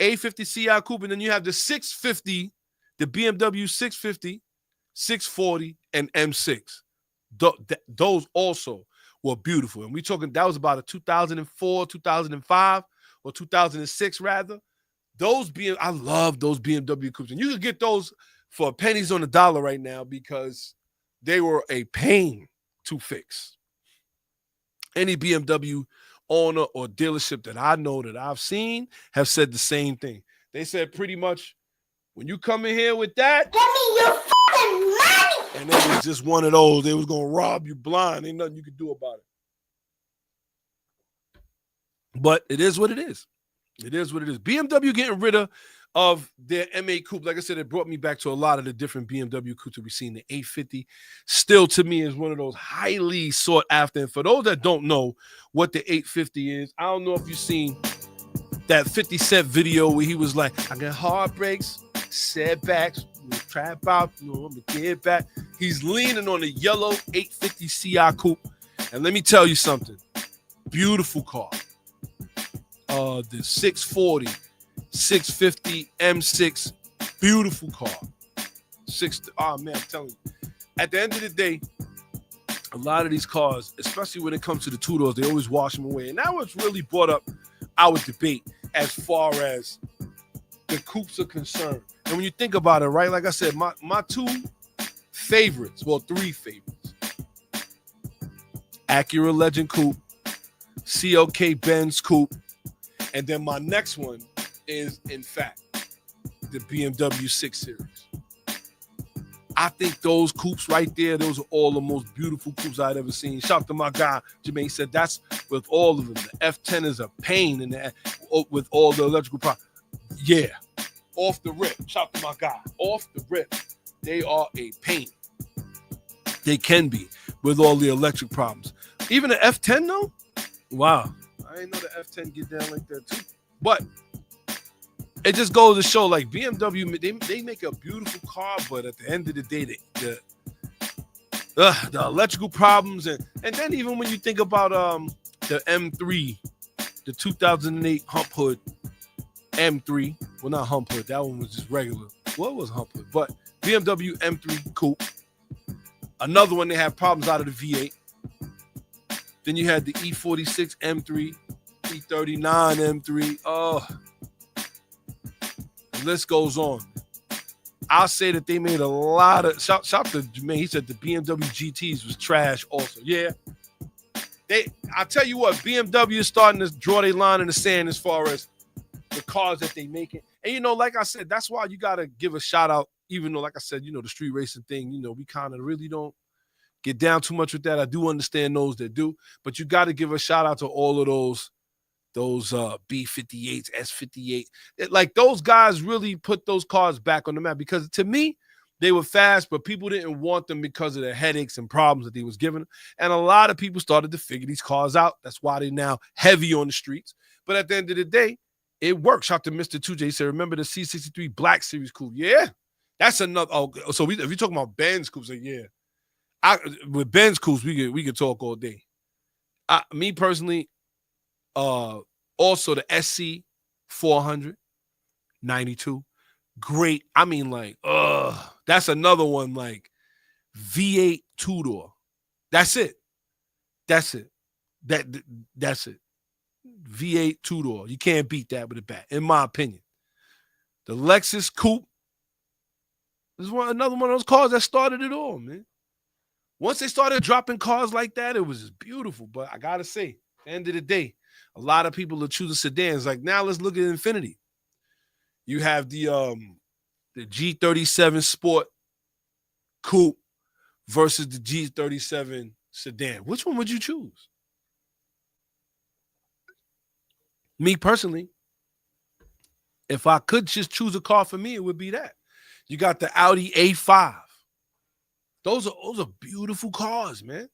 850 CI Coupe. And then you have the 650, the BMW 650, 640, and M6. Those also were beautiful. And we're talking, that was about a 2004, 2005, or 2006 rather. I love those BMW Coupes. And you can get those for pennies on the dollar right now because they were a pain to fix. Any BMW owner or dealership that I know that I've seen have said the same thing. They said pretty much, when you come in here with that, give me your fucking money. And it was just one of those. They was going to rob you blind. Ain't nothing you could do about it. But it is what it is. It is what it is. BMW getting rid of their M8 Coupe. Like I said, it brought me back to a lot of the different BMW Coupes that we've seen. The 850 still, to me, is one of those highly sought after. And for those that don't know what the 850 is, I don't know if you've seen that 50 Cent video where he was like, I got heartbreaks, setbacks, trap out, I'm going to get back. He's leaning on the yellow 850 CI Coupe. And let me tell you something. Beautiful car. The 640, 650 M6, beautiful car. Man, I'm telling you. At the end of the day, a lot of these cars, especially when it comes to the two-doors, they always wash them away. And that was really brought up our debate as far as the coupes are concerned. And when you think about it, right, like I said, my two favorites, well, three favorites. Acura Legend Coupe, CLK Benz Coupe, and then my next one is, in fact, the BMW 6 Series. I think those coupes right there, those are all the most beautiful coupes I've ever seen. Shout out to my guy, Jermaine said that's with all of them. The F10 is a pain with all the electrical problems. Yeah, off the rip. Shout out to my guy. Off the rip, they are a pain. They can be with all the electric problems. Even the F10 though? Wow. I didn't know the F10 get down like that too. But it just goes to show, like, BMW, they make a beautiful car, but at the end of the day, the electrical problems, and then even when you think about the M3, the 2008 hump hood M3, well, not hump hood, that one was just regular. Well, it was hump hood, but BMW M3 Coupe. Another one, they had problems out of the V8. Then you had the E46 M3, E39 M3. Oh, the list goes on. I'll say that they made a lot of shout to Jermaine. He said the BMW GTs was trash also. Yeah. I tell you what, BMW is starting to draw their line in the sand as far as the cars that they making. And, you know, like I said, that's why you got to give a shout out, even though, like I said, you know, the street racing thing, you know, we kind of really don't get down too much with that. I do understand those that do, but you got to give a shout out to all of those B58s, S58. Like, those guys really put those cars back on the map, because to me, they were fast, but people didn't want them because of the headaches and problems that they was giving them. And a lot of people started to figure these cars out. That's why they're now heavy on the streets. But at the end of the day, it works. Shout out to Mr. 2J. He said, remember the C63 Black Series coupe? Yeah. That's another. Oh, so if you're talking about Benz coupes, like, yeah. With Benz coupes, we could talk all day. Me personally, also the SC 400 92, great. I mean, like, that's another one, like V8 two-door. That's it. That's it. That's it. V8 two-door. You can't beat that with a bat, in my opinion. The Lexus Coupe is another one of those cars that started it all, man. Once they started dropping cars like that, it was just beautiful. But I gotta say, at the end of the day, a lot of people are choosing sedans. Like, now let's look at Infiniti. You have the G37 Sport Coupe versus the G37 sedan. Which one would you choose? Me personally, if I could just choose a car for me, it would be that. You got the Audi A5. Those are beautiful cars, man.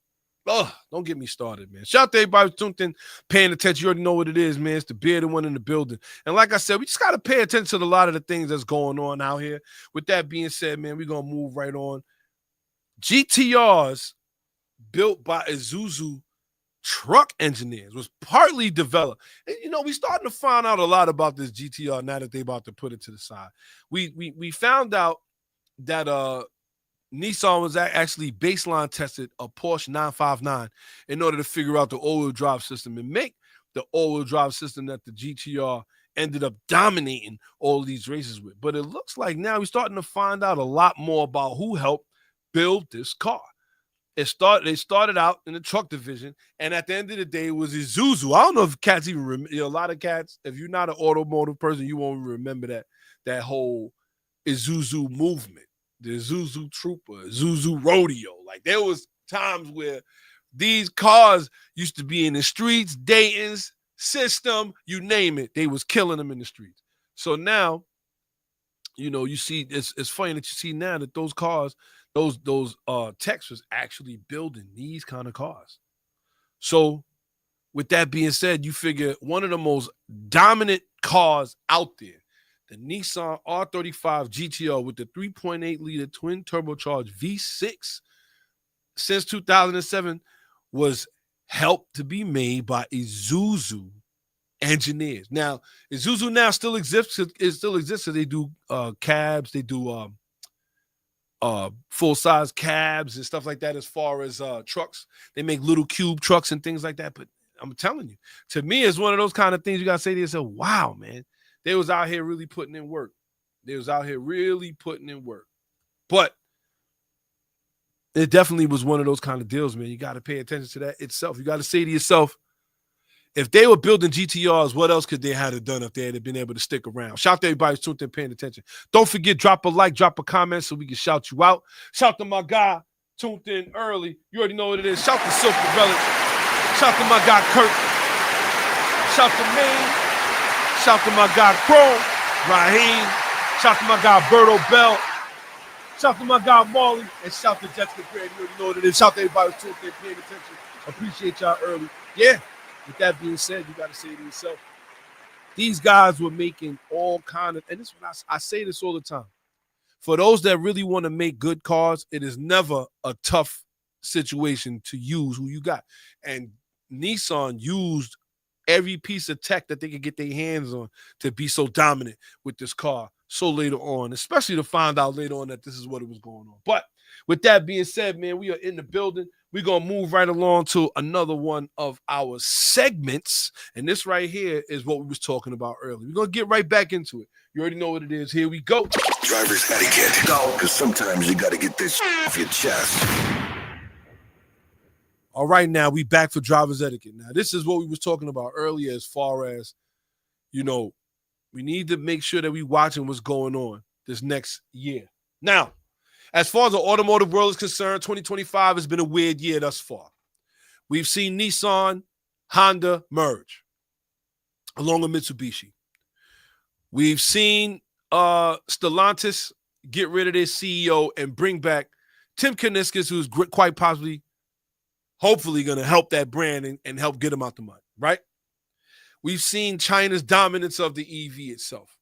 Don't get me started, man. Shout out to everybody who's tuned in, paying attention. You already know what it is, man. It's the bearded one in the building. And like I said, we just got to pay attention to a lot of the things that's going on out here. With that being said, man, we're going to move right on. GTRs built by Isuzu truck engineers was partly developed. And, you know, we starting to find out a lot about this GTR now that they about to put it to the side. We found out that Nissan was actually baseline tested a Porsche 959 in order to figure out the all-wheel drive system and make the all-wheel drive system that the GTR ended up dominating all these races with. But it looks like now we're starting to find out a lot more about who helped build this car. They started out in the truck division, and at the end of the day, it was Isuzu. I don't know if cats even remember. You know, a lot of cats, if you're not an automotive person, you won't remember that whole Isuzu movement. The Isuzu Trooper, Isuzu Rodeo. Like, there was times where these cars used to be in the streets, Dayton's, System, you name it. They was killing them in the streets. So now, you know, you see, it's funny that you see now that those cars, those techs was actually building these kind of cars. So with that being said, you figure one of the most dominant cars out there, the Nissan R35 GTR with the 3.8-liter twin turbocharged V6 since 2007 was helped to be made by Isuzu engineers. Now, Isuzu now still exists. It still exists. So they do cabs. They do full-size cabs and stuff like that as far as trucks. They make little cube trucks and things like that. But I'm telling you, to me, it's one of those kind of things you got to say to yourself, wow, man. They was out here really putting in work. But It definitely was one of those kind of deals, man. You got to pay attention to that itself. You got to say to yourself, if they were building GTRs, what else could they have done if they had been able to stick around? Shout to everybody who's tuned in, paying attention. Don't forget, drop a like, drop a comment so we can shout you out. Shout to my guy tuned in early. You already know what it is. Shout to Silk the Relic. Shout to my guy Kurt. Shout to Maine. Shout to my guy Chrome. Raheem. Shout to my guy Berto Bell. Shout to my guy Marley. And shout to Jessica Grant. You already know what it is. Shout to everybody who's tuned in, paying attention. Appreciate y'all early. Yeah. With that being said, you got to say to yourself, these guys were making all kind of, and this one I say this all the time. For those that really want to make good cars, it is never a tough situation to use who you got. And Nissan used every piece of tech that they could get their hands on to be so dominant with this car so later on, especially to find out later on that this is what it was going on. But with that being said, man, we are in the building. We're going to move right along to another one of our segments. And this right here is what we was talking about earlier. We're going to get right back into it. You already know what it is. Here we go. Driver's etiquette. Go. Because sometimes you got to get this off your chest. All right, now we back for driver's etiquette. Now, this is what we was talking about earlier as far as, you know, we need to make sure that we watching what's going on this next year. Now, as far as the automotive world is concerned, 2025 has been a weird year thus far. We've seen Nissan, Honda merge along with Mitsubishi. We've seen Stellantis get rid of their CEO and bring back Tim Kuniskis, who's quite possibly, hopefully going to help that brand and help get them out the mud, right? We've seen China's dominance of the EV itself.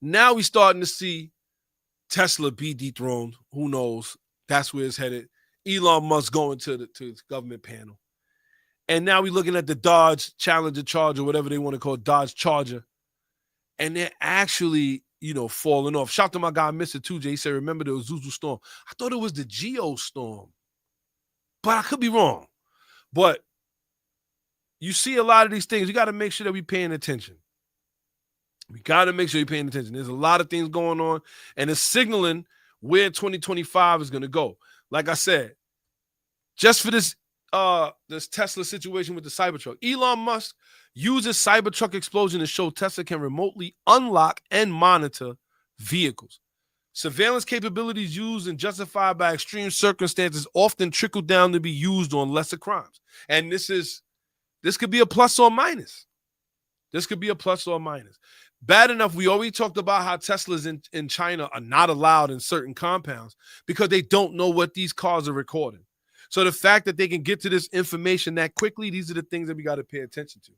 Now we're starting to see Tesla be dethroned. Who knows? That's where it's headed. Elon Musk going to the government panel. And now we're looking at the Dodge Challenger Charger, whatever they want to call it, Dodge Charger. And they're actually, falling off. Shout to my guy, Mr. 2J. He said, remember the Zuzu Storm. I thought it was the Geo Storm. But I could be wrong. But you see a lot of these things. You got to make sure that we're paying attention. We got to make sure you're paying attention. There's a lot of things going on, and it's signaling where 2025 is going to go. Like I said, just for this Tesla situation with the Cybertruck, Elon Musk uses Cybertruck explosion to show Tesla can remotely unlock and monitor vehicles. Surveillance capabilities used and justified by extreme circumstances often trickle down to be used on lesser crimes. And this could be a plus or minus. This could be a plus or minus. Bad enough, we already talked about how Teslas in China are not allowed in certain compounds because they don't know what these cars are recording. So the fact that they can get to this information that quickly, these are the things that we got to pay attention to.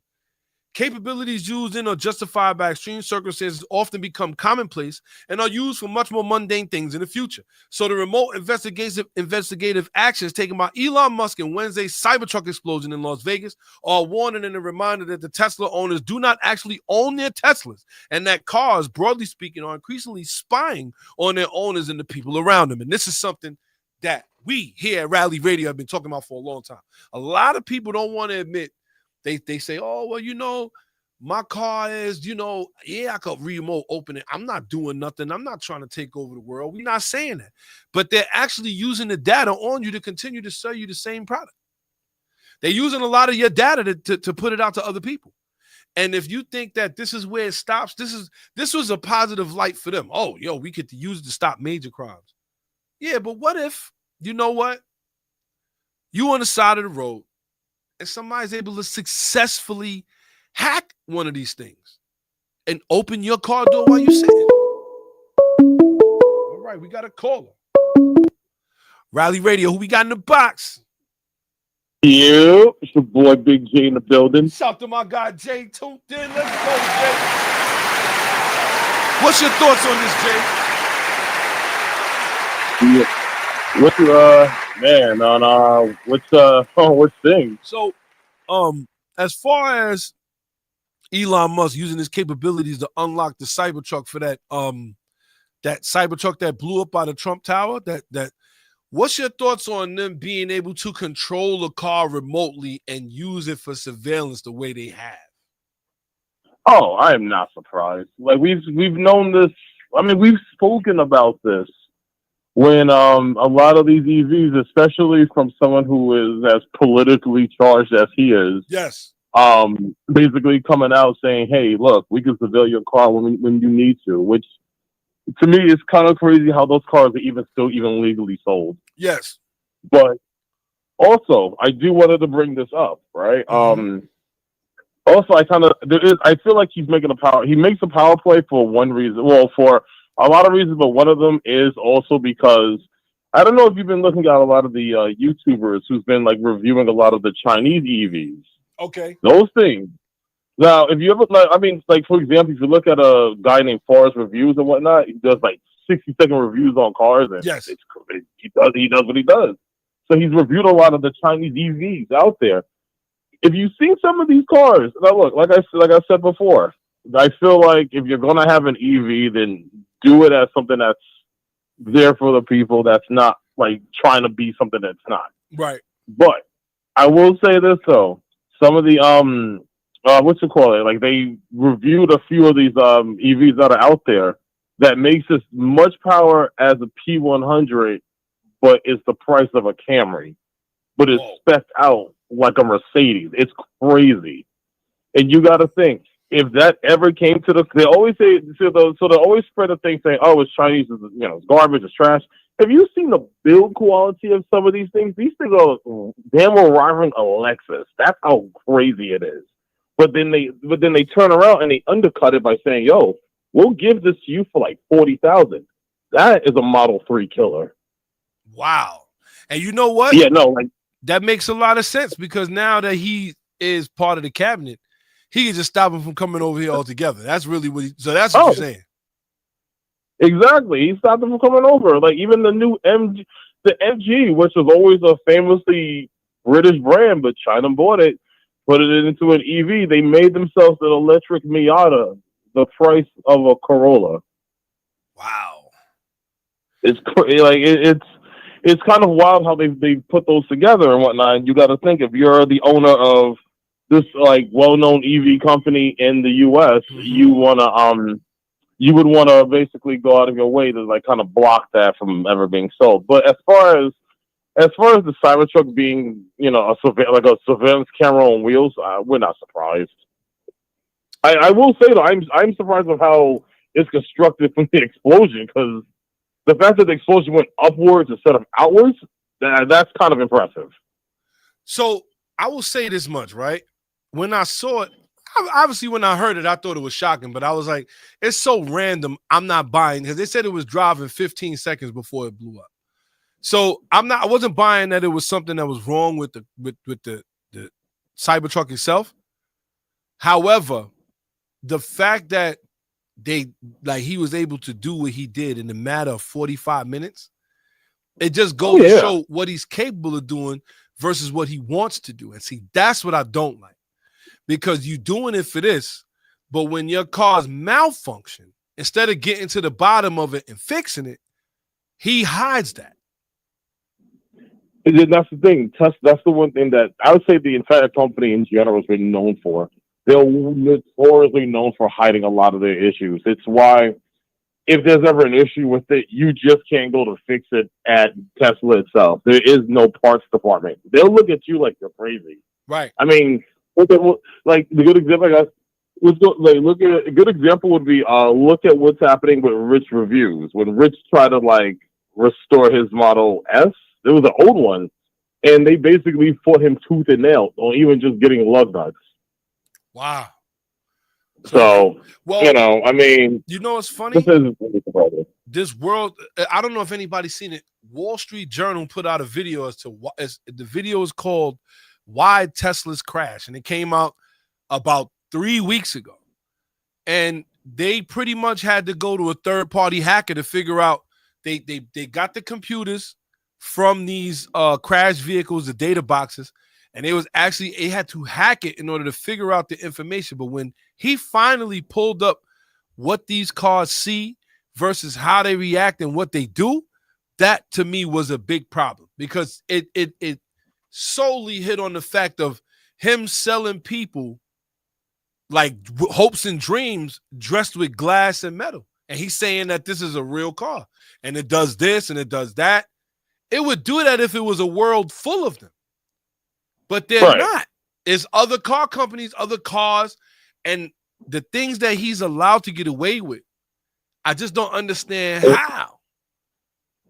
Capabilities used in or justified by extreme circumstances often become commonplace and are used for much more mundane things in the future. So the remote investigative actions taken by Elon Musk in Wednesday's Cybertruck explosion in Las Vegas are a warning and a reminder that the Tesla owners do not actually own their Teslas and that cars, broadly speaking, are increasingly spying on their owners and the people around them. And this is something that we here at Rally Radio have been talking about for a long time. A lot of people don't want to admit. They say, oh, well, my car is, I could remote open it. I'm not doing nothing. I'm not trying to take over the world. We're not saying that. But they're actually using the data on you to continue to sell you the same product. They're using a lot of your data to put it out to other people. And if you think that this is where it stops, this was a positive light for them. Oh, we get to use it to stop major crimes. Yeah, but what if, you know what? You on the side of the road, and somebody's able to successfully hack one of these things and open your car door while you're sitting. All right, we got a caller. Rally Radio, who we got in the box? You, it's your boy Big J in the building. Shout to my guy Jay tuned in. Let's go, Jay. What's your thoughts on this, Jay? Yeah. What's thing? So, as far as Elon Musk using his capabilities to unlock the Cybertruck for that Cybertruck that blew up by the Trump Tower, what's your thoughts on them being able to control a car remotely and use it for surveillance the way they have? Oh, I am not surprised. Like we've known this. I mean, we've spoken about this when a lot of these EVs, especially from someone who is as politically charged as he is, Yes. basically coming out saying, "Hey, look, we can surveil your car when you need to," which to me is kind of crazy how those cars are even legally sold. Yes. But also, I do wanted to bring this up, right? Also, I feel like he makes a power play for one reason. Well, for a lot of reasons, but one of them is also because I don't know if you've been looking at a lot of the YouTubers who's been like reviewing a lot of the Chinese EVs. Okay. Those things. Now, if you ever, like, I mean, like for example, if you look at a guy named Forrest Reviews and whatnot, he does like 60-second reviews on cars, and Yes. he does what he does. So he's reviewed a lot of the Chinese EVs out there. If you see some of these cars, now look, like I said before, I feel like if you're gonna have an EV, then do it as something that's there for the people. That's not like trying to be something that's not. Right. But I will say this though, some of the what you call it, like they reviewed a few of these EVs that are out there that makes as much power as a P100, but it's the price of a Camry, but it's spec'd out like a Mercedes. It's crazy. And you got to think, if that ever came to they always say, so they always spread a thing saying, oh, it's Chinese, it's garbage, it's trash. Have you seen the build quality of some of these things? These things are damn well rivaling a Lexus. That's how crazy it is. But then they turn around and they undercut it by saying, yo, we'll give this to you for like $40,000. That is a Model 3 killer. Wow. And you know what? Yeah, no, like, that makes a lot of sense because now that he is part of the cabinet, he can just stop him from coming over here altogether. That's really what that's what you're saying. Exactly. He stopped him from coming over. Like even the new the MG, which was always a famously British brand, but China bought it, put it into an EV. They made themselves an electric Miata, the price of a Corolla. Wow. It's it's kind of wild how they put those together and whatnot. And you got to think, if you're the owner of this like well-known EV company in the U.S., you would want to basically go out of your way to like kind of block that from ever being sold. But as far as the Cybertruck being, a surveillance camera on wheels, we're not surprised. I will say though, I'm surprised of how it's constructed from the explosion, because the fact that the explosion went upwards instead of outwards, that's kind of impressive. So I will say this much, right? When I saw it, obviously when I heard it, I thought it was shocking, but I was like, it's so random. I'm not buying, because they said it was driving 15 seconds before it blew up. So I wasn't buying that it was something that was wrong with the Cybertruck itself. However, the fact that he was able to do what he did in a matter of 45 minutes, it just goes to show what he's capable of doing versus what he wants to do. And see, that's what I don't like, because you're doing it for this, but when your car's malfunction, instead of getting to the bottom of it and fixing it, he hides that. That's the thing. That's the one thing that I would say the entire company in general has been known for. They're notoriously known for hiding a lot of their issues. It's why if there's ever an issue with it, you just can't go to fix it at Tesla itself. There is no parts department. They'll look at you like you're crazy. Right. I mean, like the good example, I guess, a good example would be look at what's happening with Rich Reviews. When Rich tried to like restore his Model S, it was an old one, and they basically fought him tooth and nail on even just getting lug nuts. Wow. So, well, I mean, it's funny? This world, I don't know if anybody's seen it. Wall Street Journal put out a video as to what the video is called "Why Tesla's Crash," and it came out about 3 weeks ago. And they pretty much had to go to a third-party hacker to figure out. They got the computers from these crash vehicles, the data boxes, and it had to hack it in order to figure out the information. But when he finally pulled up what these cars see versus how they react and what they do, that to me was a big problem, because it solely hit on the fact of him selling people like hopes and dreams dressed with glass and metal. and he's saying that this is a real car, and it does this and it does that. It would do that if it was a world full of them, but they're not. It's other car companies, other cars, and the things that he's allowed to get away with. I just don't understand how.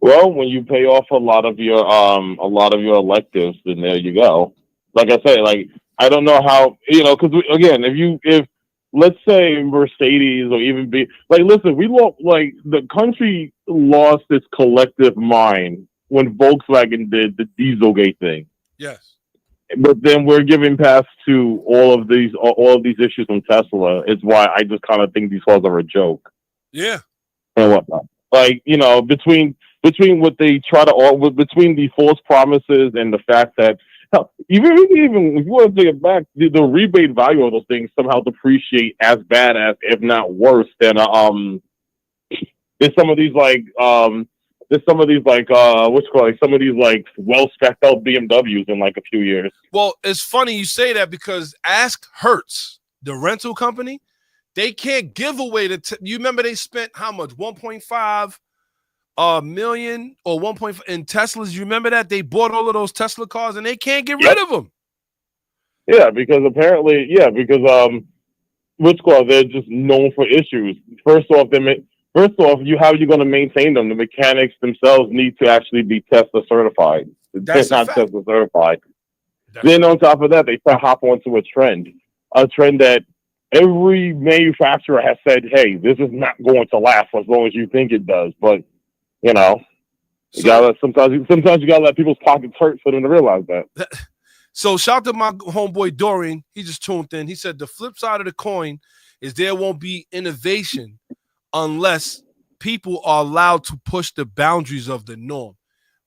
Well, when you pay off a lot of your electives, then there you go. Like I say, like I don't know how, because again, if let's say Mercedes or even listen, we lost, like the country lost its collective mind when Volkswagen did the Dieselgate thing. Yes. But then we're giving pass to all of these issues from Tesla. It's why I just kind of think these cars are a joke. Yeah. And whatnot. Like, between what they try to, between the false promises and the fact that, hell, even if you want to take it back, the rebate value of those things somehow depreciate as bad as, if not worse than, there's some of these some of these well spec'd out BMWs in like a few years. Well, it's funny you say that because ask Hertz, the rental company, they can't give away you remember they spent how much? 1.5 million or 1.5 in Teslas. You remember that? They bought all of those Tesla cars and they can't get rid of them. Yeah, because apparently, they're just known for issues. First off, how are you going to maintain them? The mechanics themselves need to actually be Tesla certified. They're not Tesla certified. Then on top of that, they try to hop onto a trend that every manufacturer has said, hey, this is not going to last as long as you think it does. But, sometimes you gotta let people's pockets hurt for them to realize that. So shout out to my homeboy Dorian. He just tuned in. He said the flip side of the coin is there won't be innovation unless people are allowed to push the boundaries of the norm.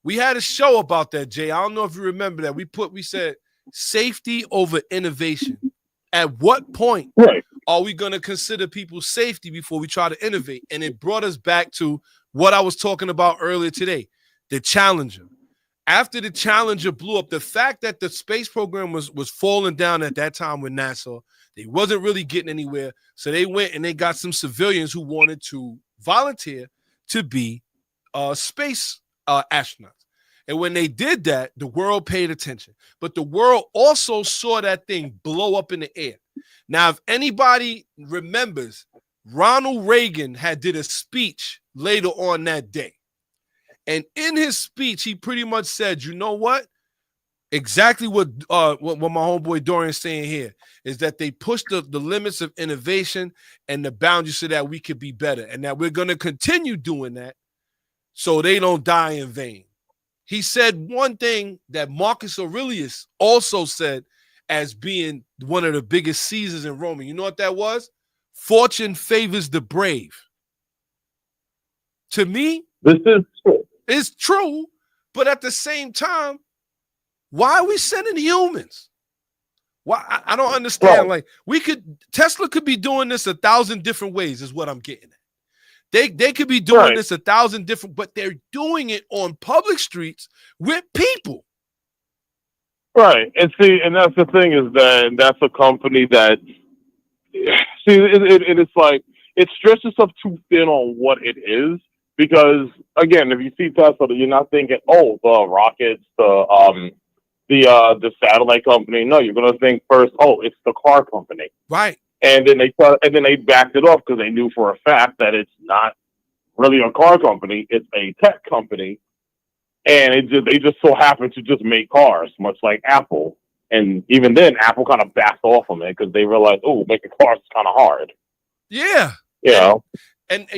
We had a show about that, Jay. I don't know if you remember that. We said safety over innovation. At what point are we going to consider people's safety before we try to innovate? And it brought us back to what I was talking about earlier today, the Challenger. After the Challenger blew up, the fact that the space program was falling down at that time with NASA, they wasn't really getting anywhere. So they went and they got some civilians who wanted to volunteer to be space astronauts. And when they did that, the world paid attention. But the world also saw that thing blow up in the air. Now, if anybody remembers, Ronald Reagan did a speech later on that day. And in his speech, he pretty much said, you know what? Exactly what my homeboy Dorian's saying here is that they pushed the limits of innovation and the boundaries so that we could be better. And that we're going to continue doing that so they don't die in vain. He said one thing that Marcus Aurelius also said as being one of the biggest Caesars in Rome. You know what that was? Fortune favors the brave. To me, this is true. It's true, but at the same time, why are we sending humans? Why? I don't understand. Like Tesla could be doing this 1,000 different ways is what I'm getting at. They could be doing this 1,000 different, but they're doing it on public streets with people. Right. And that's the thing is that that's a company that, it's like, it stretches itself too thin on what it is. Because again, if you see Tesla, you're not thinking, the rockets, the satellite company. No, you're going to think first, it's the car company. Right. And then they backed it off because they knew for a fact that it's not really a car company; it's a tech company, and they just so happen to just make cars, much like Apple. And even then, Apple kind of backed off on it because they realized, making cars is kind of hard. Yeah, and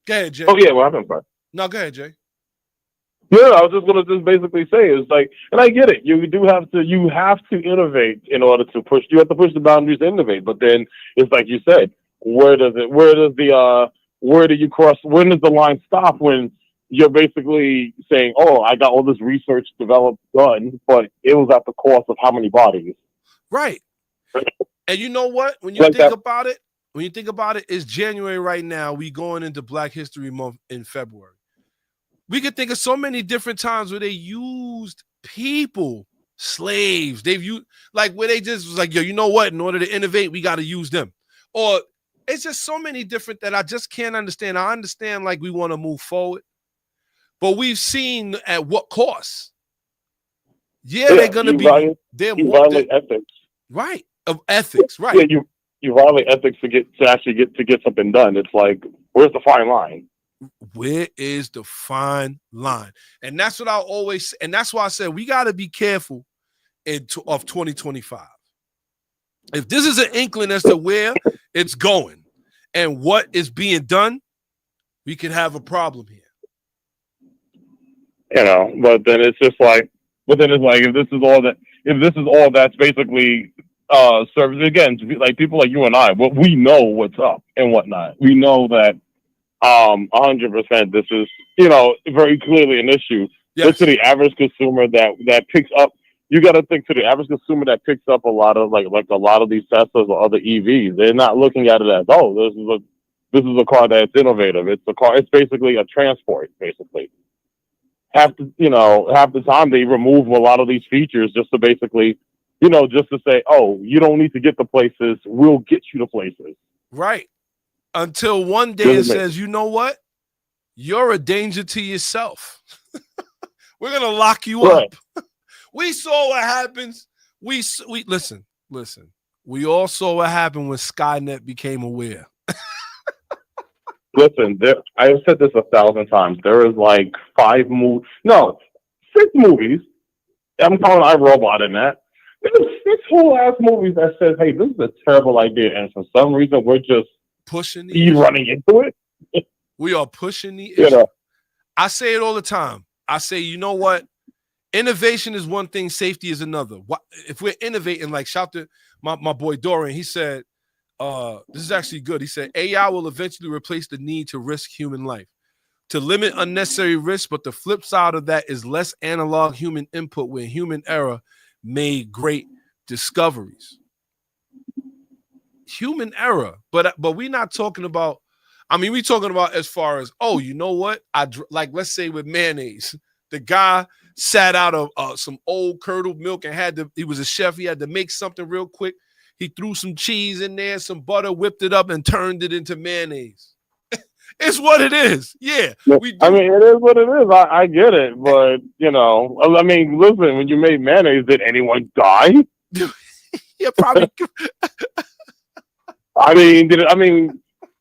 go ahead, Jay. Oh yeah, what happened? No, go ahead, Jay. Yeah, I was just gonna basically say it's like, and I get it. You have to innovate in order to push. You have to push the boundaries to innovate. But then it's like you said, where do you cross? When does the line stop? When you're basically saying, I got all this research done, but it was at the cost of how many bodies? Right. And you know what? When you think about it, it's January right now. We going into Black History Month in February. We could think of so many different times where they used people, slaves. They've used where they just was like, yo, you know what? In order to innovate, we got to use them. Or It's just so many different that I just can't understand. I understand like we want to move forward, but we've seen at what cost. Yeah, they're gonna be you violate ethics. Right. Of ethics, right. Yeah, you violate ethics to actually get something done. It's like, where's the fine line? Where is the fine line? And that's what I always, and that's why I said we got to be careful of 2025. If this is an inkling as to where it's going and what is being done, we could have a problem here. You know, but then it's like, if this is all that's basically service, again, like people like you and I, we know what's up and whatnot. We know that 100% this is, very clearly an issue. Yes. But to the average consumer that picks up, you got to think, to the average consumer that picks up a lot of like a lot of these Teslas or other EVs, they're not looking at it as, this is a car that's innovative. It's a car. It's basically a transport. Basically, half the time they remove a lot of these features just to basically, just to say, oh, you don't need to get to places. We'll get you to places. Right. Until one day it says, you know what? You're a danger to yourself. We're gonna lock you up. We saw what happens. We listen. We all saw what happened when Skynet became aware. Listen, I've said this 1,000 times. There is like 6 movies. I'm calling iRobot in that. There's 6 whole ass movies that says, hey, this is a terrible idea, and for some reason we're just pushing the running into it. We are pushing the issue. I say it all the time. I say, you know what? Innovation is one thing, safety is another. If we're innovating, like shout to my boy Dorian, he said, this is actually good. He said, AI will eventually replace the need to risk human life, to limit unnecessary risk, but the flip side of that is less analog human input where human error made great discoveries. Human error, but we're not talking about, we're talking about as far as, oh, you know what? Like, let's say with mayonnaise, the guy sat out of some old curdled milk and he was a chef. He had to make something real quick. He threw some cheese in there, some butter, whipped it up and turned it into mayonnaise. It's what it is. Yeah. It is what it is. I get it. But, listen, when you made mayonnaise, did anyone die? Yeah, probably.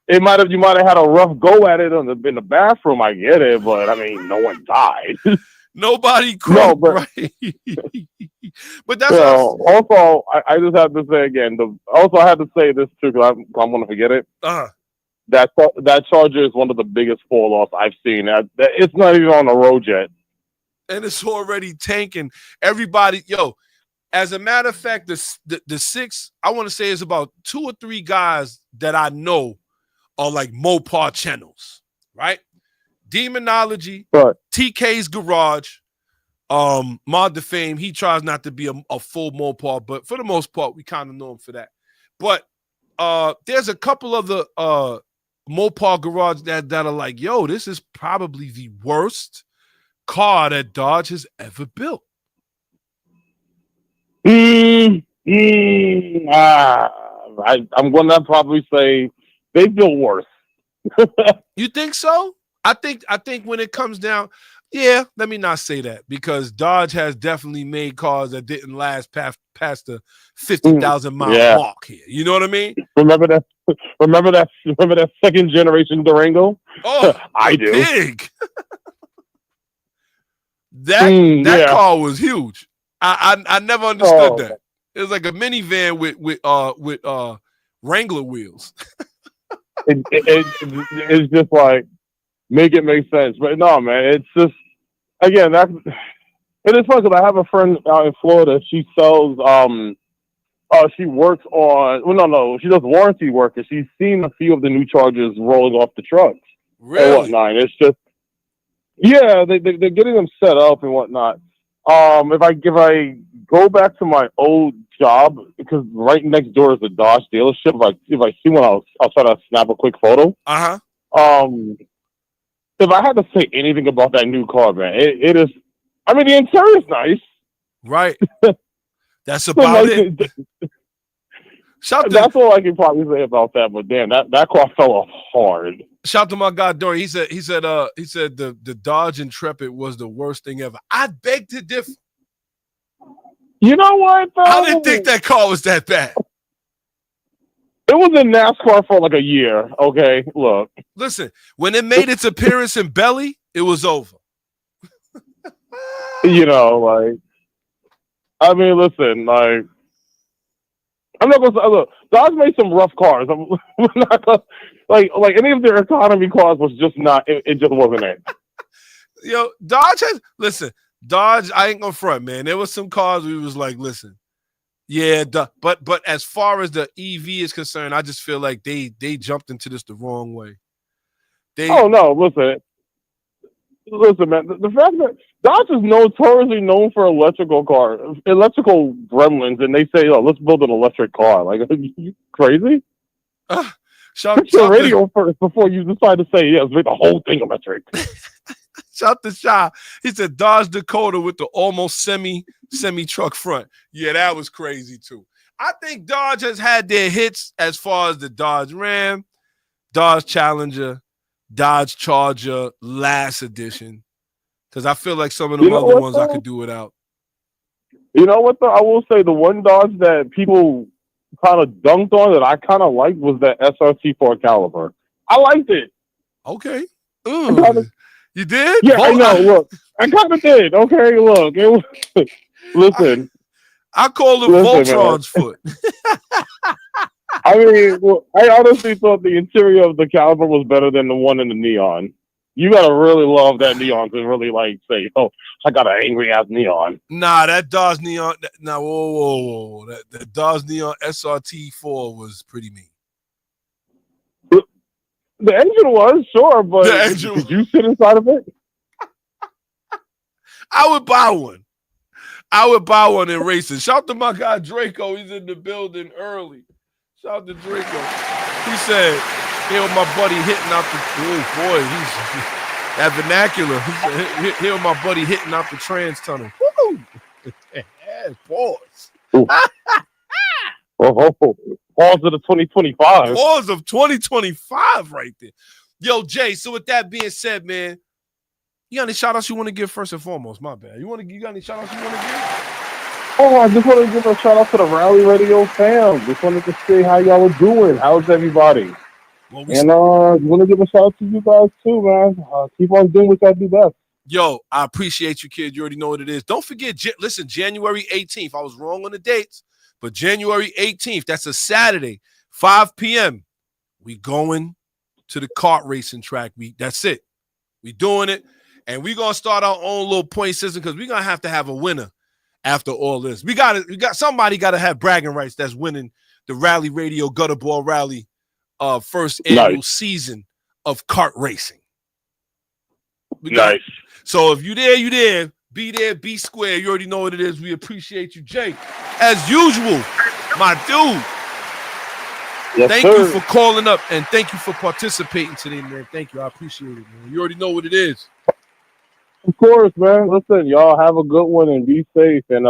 You might have had a rough go at it in the bathroom. I get it, but no one died. Nobody cried, right? But that's also. I just have to say again. I have to say this too because I'm going to forget it. That Charger is one of the biggest fall offs I've seen. It's not even on the road yet, and it's already tanking. Everybody, as a matter of fact, the 6 I want to say is about 2 or 3 guys that I know are like Mopar channels, right? Demonology, TK's Garage, Mod the Fame. He tries not to be a full Mopar, but for the most part, we kind of know him for that. But there's a couple of the Mopar Garage that are like, yo, this is probably the worst car that Dodge has ever built. I'm gonna probably say they built worse. You think so? I think when it comes down, yeah, let me not say that because Dodge has definitely made cars that didn't last past the 50,000 mile mark here. You know what I mean? Remember that second generation Durango? Oh, I do. Big. that car was huge. I never understood that. It was like a minivan with Wrangler wheels. It's just like make it make sense, but no, man. It's just again it is fun because I have a friend out in Florida. She sells she works on she does warranty work and she's seen a few of the new Chargers rolling off the trucks and whatnot. It's just they're getting them set up and whatnot. If I go back to my old job, because right next door is a Dodge dealership. If I see one, I'll try to snap a quick photo. If I had to say anything about that new car, man, it is. The interior is nice, right? That's about it. That's all I can probably say about that. But damn, that car fell off hard. Shout to my guy Dory. He said the Dodge Intrepid was the worst thing ever. I beg to differ. You know what, though? I didn't think that car was that bad. It was in NASCAR for like a year. Okay, look. Listen, when it made its appearance in Belly, it was over. You know, like, I mean, listen, like, I'm not gonna say, look, Dodge made some rough cars. I'm not gonna, like any of their economy cars was just not. It just wasn't it. Yo, Dodge. I ain't gonna front, man. There was some cars we was like, listen, yeah, but as far as the EV is concerned, I just feel like they jumped into this the wrong way. Oh no, listen, man. The fact that Dodge is notoriously known for electrical gremlins, and they say, "Oh, let's build an electric car." Like, are you crazy? Check your radio first before you decide to say, "Yeah, let's make the whole thing electric." Shout to Shaw. He said Dodge Dakota with the almost semi truck front. Yeah, that was crazy too. I think Dodge has had their hits as far as the Dodge Ram, Dodge Challenger, Dodge Charger last edition. Because I feel like some of the other ones I could do without. You know what, though? I will say the one Dodge that people kind of dunked on that I kind of liked was that SRT 4 Caliber. I liked it. Okay. You did? Yeah, I know. Look, I kind of did. Okay, look. It was, listen. I call it Voltron's foot. I mean, I honestly thought the interior of the Caliber was better than the one in the Neon. You gotta really love that Neon to really like say, "Oh, I got an angry ass Neon." Nah, that Dodge Neon. Nah, whoa. That Dodge Neon SRT 4 was pretty mean. The engine was, sure, but did you sit inside of it? I would buy one and race it. Shout to my guy Draco. He's in the building early. Shout to Draco. He said, hear my buddy hitting out he's that vernacular. He said, hear my buddy hitting out the trans tunnel. Woo! Pause. Pause of the 2025. Pause of 2025 right there. Yo, Jay, so with that being said, man, you got any shout-outs you want to give first and foremost? My bad. You got any shout-outs you want to give? Oh, I just want to give a shout-out to the Rally Radio fam. Just wanted to see how y'all were doing. How's everybody? Well, want to give a shout-out to you guys, too, man. Keep on doing what y'all do best. Yo, I appreciate you, kid. You already know what it is. Don't forget, listen, January 18th. I was wrong on the dates. But January 18th, that's a Saturday, 5 p.m., we going to the kart racing track. That's it. We doing it. And we're going to start our own little point system because we're going to have a winner after all this. Somebody got to have bragging rights that's winning the Rally Radio Gutter Ball Rally first annual season of kart racing. Nice. So if you there, you there. Be there, be square. You already know what it is. We appreciate you, Jake. As usual, my dude. Yes, thank you for calling up and thank you for participating today, man. Thank you. I appreciate it, man. You already know what it is. Of course, man. Listen, y'all have a good one and be safe and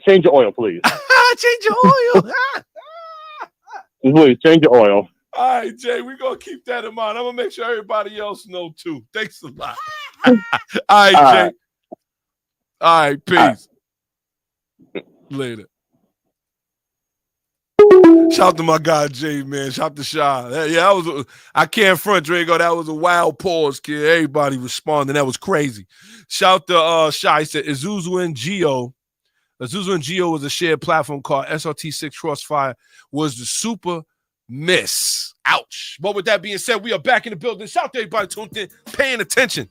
change your oil, please. Change your oil. Please change your oil. All right, Jay, we're going to keep that in mind. I'm going to make sure everybody else know, too. Thanks a lot. All right, Jay. All right, peace. Later. Shout to my guy, Jay, man. Shout to Shaw. I can't front, Drago. That was a wild pause, kid. Everybody responding. That was crazy. Shout to Shaw. He said, Isuzu and Geo was a shared platform car. SRT6 Crossfire was the super miss. Ouch. But with that being said, we are back in the building. Shout out to everybody tuned in, paying attention.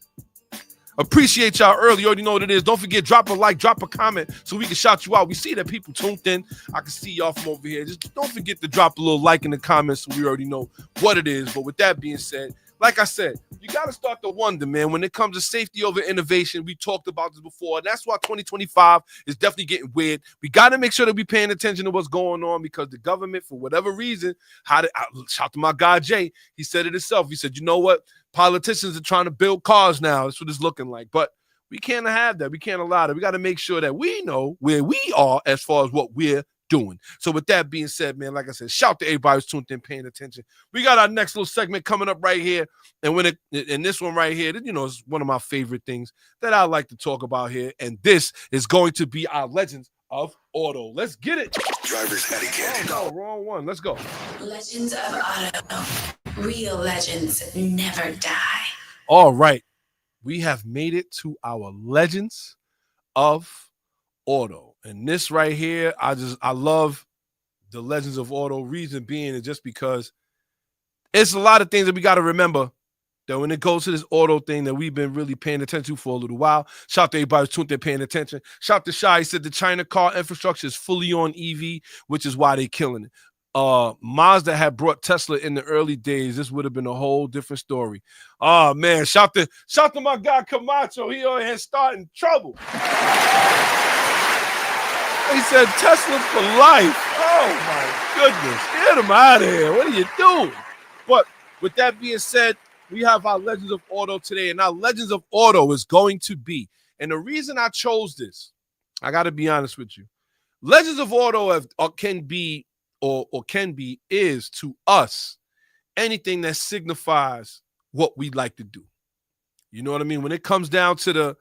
Appreciate y'all early. You already know what it is. Don't forget, drop a like, drop a comment so we can shout you out. We see that people tuned in. I can see y'all from over here. Just don't forget to drop a little like in the comments so we already know what it is. But with that being said, like I said, you got to start to wonder, man, when it comes to safety over innovation. We talked about this before. And that's why 2025 is definitely getting weird. We got to make sure that we're paying attention to what's going on because the government, for whatever reason, shout out to my guy, Jay. He said it himself. He said, you know what? Politicians are trying to build cars now. That's what it's looking like. But we can't have that. We can't allow that. We got to make sure that we know where we are as far as what we're doing. So with that being said, man, like I said, shout to everybody who's tuned in, paying attention. We got our next little segment coming up right here. And this one right here, is one of my favorite things that I like to talk about here. And this is going to be our Legends of Auto. Let's get it. Driver's etiquette. Oh, no, wrong one. Let's go. Legends of Auto. Real legends never die. All right. We have made it to our Legends of Auto. And this right here, I love the Legends of Auto. Reason being is just because it's a lot of things that we got to remember that when it goes to this auto thing that we've been really paying attention to for a little while. Shout out to everybody who's tuned in, paying attention. Shout out to Shy. He said the China car infrastructure is fully on EV, which is why they're killing it. Mazda had brought Tesla in the early days. This would have been a whole different story. Oh man, shout to my guy Camacho. He on here starting trouble. He said Tesla for life. Oh my goodness. Get him out of here. What are you doing? But with that being said, we have our Legends of Auto today, and our Legends of Auto is going to be, and the reason I chose this, I got to be honest with you. Legends of Auto can be is to us anything that signifies what we like to do. You know what I mean? When it comes down to the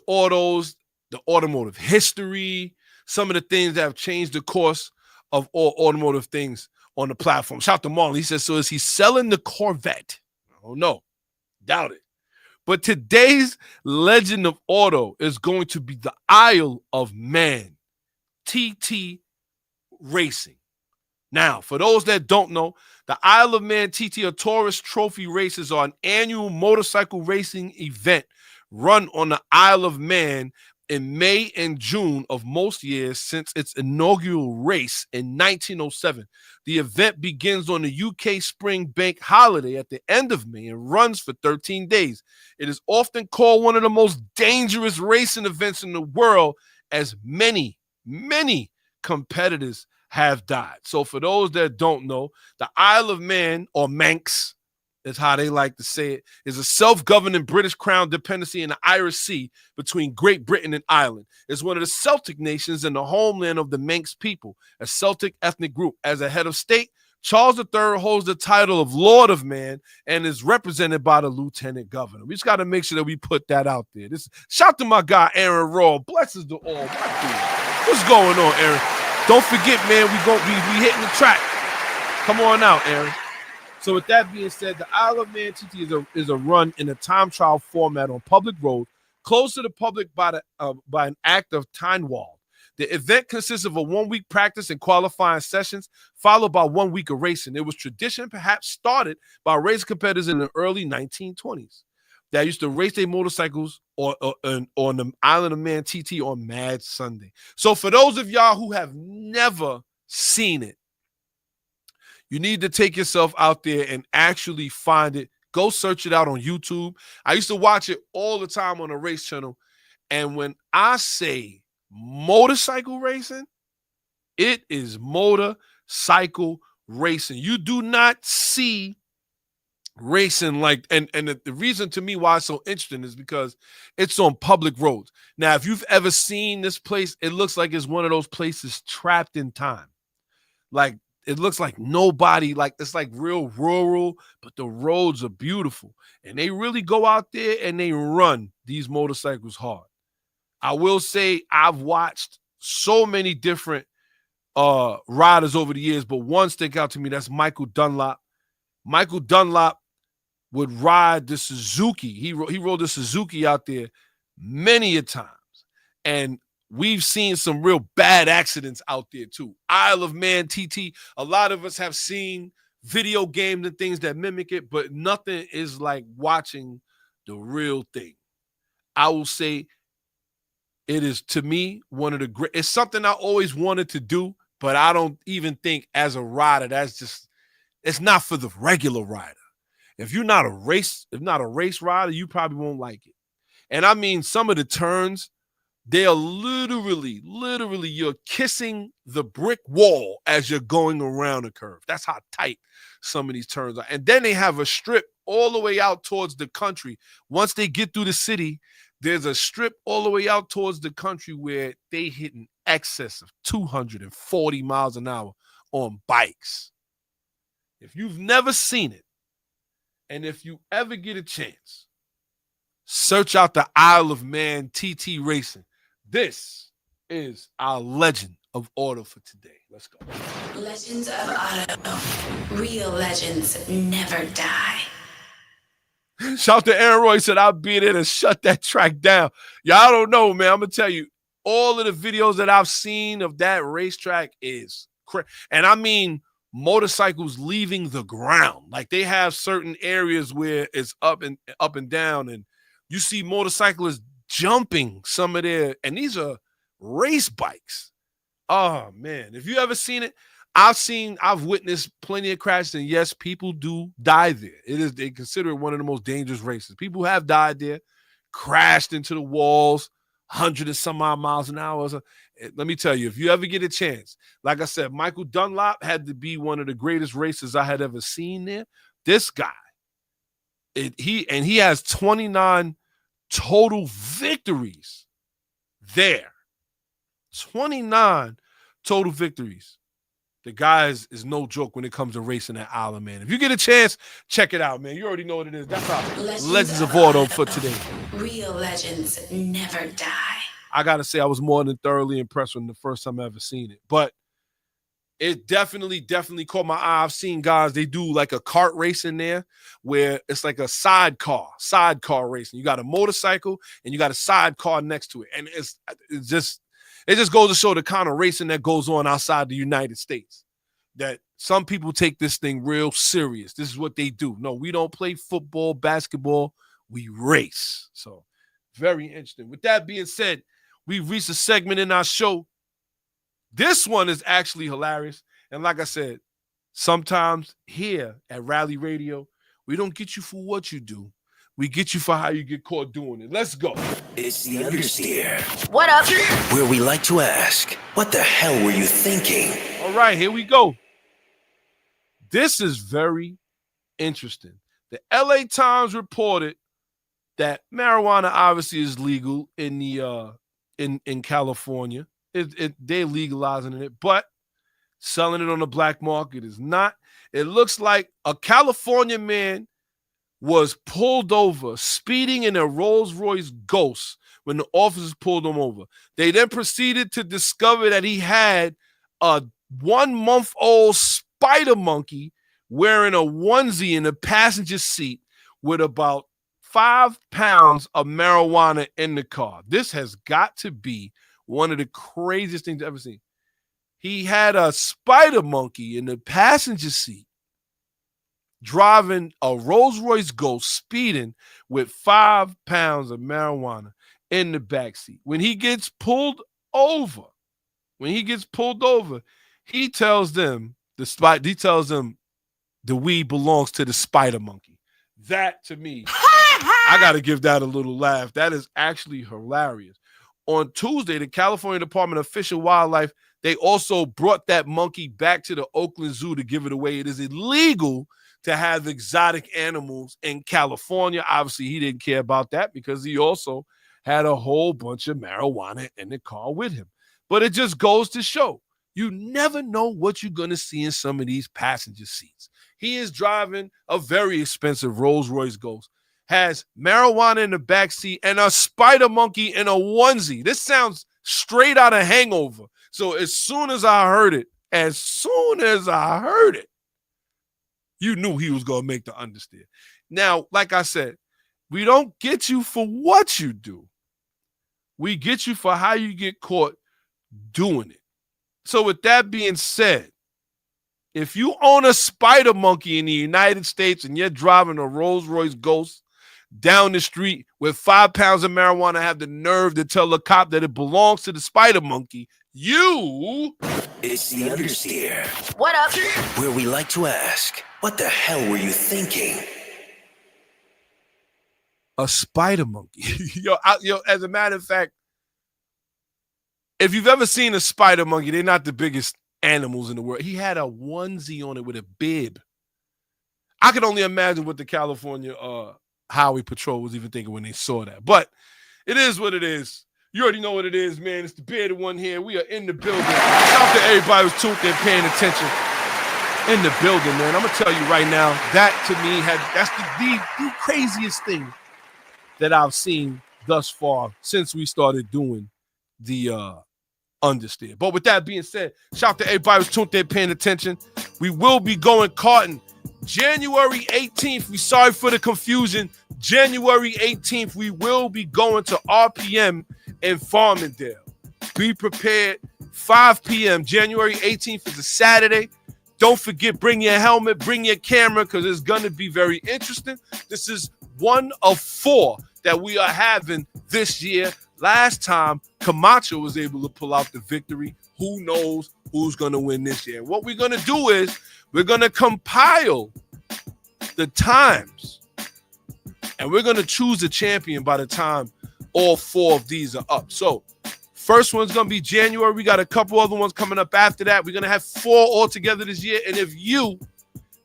autos, the automotive history, some of the things that have changed the course of all automotive things on the platform. Shout out to Marlon. He says, so is he selling the Corvette? I don't know. Doubt it. But today's Legend of Auto is going to be the Isle of Man TT Racing. Now, for those that don't know, the Isle of Man TT or Taurus Trophy races are an annual motorcycle racing event run on the Isle of Man in May and June of most years since its inaugural race in 1907. The event begins on the UK spring bank holiday at the end of May and runs for 13 days. It is often called one of the most dangerous racing events in the world, as many competitors have died. So for those that don't know, the Isle of Man, or Manx, is how they like to say it, is a self-governing British Crown dependency in the Irish Sea between Great Britain and Ireland. It's one of the Celtic nations and the homeland of the Manx people, a Celtic ethnic group. As a head of state, Charles III holds the title of Lord of Man and is represented by the Lieutenant Governor. We just got to make sure that we put that out there. Shout to my guy, Aaron Raw. Blesses to all. What's going on, Aaron? Don't forget, man, we hitting the track. Come on out, Aaron. So with that being said, the Isle of Man TT is a run in a time trial format on public road, closed to the public by an act of Tynwald. The event consists of a 1-week practice and qualifying sessions, followed by 1 week of racing. It was tradition, perhaps started by race competitors in the early 1920s that used to race their motorcycles on the Island of Man TT on Mad Sunday. So for those of y'all who have never seen it, you need to take yourself out there and actually find it. Go search it out on YouTube. I used to watch it all the time on the race channel. And when I say motorcycle racing, it is motorcycle racing. You do not see racing like, and the reason to me why it's so interesting is because it's on public roads. Now, if you've ever seen this place, it looks like it's one of those places trapped in time. Like, it looks like nobody, like it's like real rural, but the roads are beautiful. And they really go out there and they run these motorcycles hard. I will say I've watched so many different riders over the years, but one stick out to me, that's Michael Dunlop. Michael Dunlop would ride the Suzuki. He rode the Suzuki out there many a times. And we've seen some real bad accidents out there too. Isle of Man TT, a lot of us have seen video games and things that mimic it, but nothing is like watching the real thing. I will say it is, to me, one of the great. It's something I always wanted to do, but I don't even think as a rider, it's not for the regular rider. If you're not a race rider, you probably won't like it. And I mean, some of the turns, they are literally, you're kissing the brick wall as you're going around a curve. That's how tight some of these turns are. And then they have a strip all the way out towards the country. Once they get through the city, there's a strip all the way out towards the country where they hitting excess of 240 miles an hour on bikes. If you've never seen it, and if you ever get a chance, search out the Isle of Man TT Racing. This is our legend of auto for today. Let's go. Legends of Auto. Real legends never die. Shout to Aaron Roy, said, I'll be there to shut that track down. Y'all don't know, man. I'm going to tell you, all of the videos that I've seen of that racetrack is crazy. And I mean motorcycles leaving the ground. Like they have certain areas where it's up and down, and you see motorcyclists jumping some of their, and these are race bikes. Oh man, if you ever seen it, I've witnessed plenty of crashes, and yes, people do die there. They consider it one of the most dangerous races. People have died there, crashed into the walls, 100 and some odd miles an hour. Let me tell you, if you ever get a chance, like I said, Michael Dunlop had to be one of the greatest racers I had ever seen there. This guy, he has 29 total victories there. 29 total victories. The guy is no joke when it comes to racing at Isle of Man. If you get a chance, check it out, man. You already know what it is. That's our Legends of Auto for today. Real legends never die. I got to say, I was more than thoroughly impressed when the first time I ever seen it. But it definitely caught my eye. I've seen guys, they do like a kart race in there where it's like a sidecar racing. You got a motorcycle and you got a sidecar next to it. And it just goes to show the kind of racing that goes on outside the United States, that some people take this thing real serious. This is what they do. No, we don't play football, basketball. We race. So very interesting. With that being said, we've reached a segment in our show. This one is actually hilarious. And like I said, sometimes here at Rally Radio, we don't get you for what you do. We get you for how you get caught doing it. Let's go. It's the Understeer. What up? Where we like to ask, what the hell were you thinking? All right, here we go. This is very interesting. The LA Times reported that marijuana obviously is legal in the in California. They're legalizing it, but selling it on the black market is not. It looks like a California man was pulled over speeding in a Rolls-Royce Ghost when the officers pulled him over. They then proceeded to discover that he had a 1-month-old spider monkey wearing a onesie in the passenger seat with about 5 pounds of marijuana in the car. This has got to be one of the craziest things I've ever seen. He had a spider monkey in the passenger seat, driving a Rolls-Royce Ghost, speeding with 5 pounds of marijuana in the backseat. When he gets pulled over, he tells them the weed belongs to the spider monkey. That, to me, I got to give that a little laugh. That is actually hilarious. On Tuesday, the California Department of Fish and Wildlife, they also brought that monkey back to the Oakland Zoo to give it away. It is illegal to have exotic animals in California. Obviously, he didn't care about that because he also had a whole bunch of marijuana in the car with him. But it just goes to show, you never know what you're going to see in some of these passenger seats. He is driving a very expensive Rolls-Royce Ghost, has marijuana in the backseat, and a spider monkey in a onesie. This sounds straight out of Hangover. So as soon as I heard it, you knew he was going to make the understeer. Now, like I said, we don't get you for what you do. We get you for how you get caught doing it. So with that being said, if you own a spider monkey in the United States and you're driving a Rolls-Royce Ghost down the street with 5 pounds of marijuana, have the nerve to tell the cop that it belongs to the spider monkey, It's the Understeer. What up? Where we like to ask, what the hell were you thinking? A spider monkey. Yo, as a matter of fact, if you've ever seen a spider monkey, they're not the biggest animals in the world. He had a onesie on it with a bib. I can only imagine what the California Highway Patrol was even thinking when they saw that. But it is what it is. You already know what it is, man. It's the bearded one here. We are in the building. Shout out to everybody who's tuned in, paying attention. In the building, man. I'm going to tell you right now, that to me, that's the craziest thing that I've seen thus far since we started doing the understeer. But with that being said, shout out to everybody who's tuned in, paying attention. We will be going karting January 18th. We sorry for the confusion. January 18th, we will be going to RPM in Farmingdale. Be prepared. 5 p.m. January 18th is a Saturday. Don't forget, bring your helmet, bring your camera, because it's going to be very interesting. This is one of 4 that we are having this year. Last time, Camacho was able to pull out the victory. Who knows who's going to win this year? What we're going to do is we're going to compile the times, and we're going to choose a champion by the time all 4 of these are up. So first one's going to be January. We got a couple other ones coming up after that. We're going to have 4 altogether this year. And if you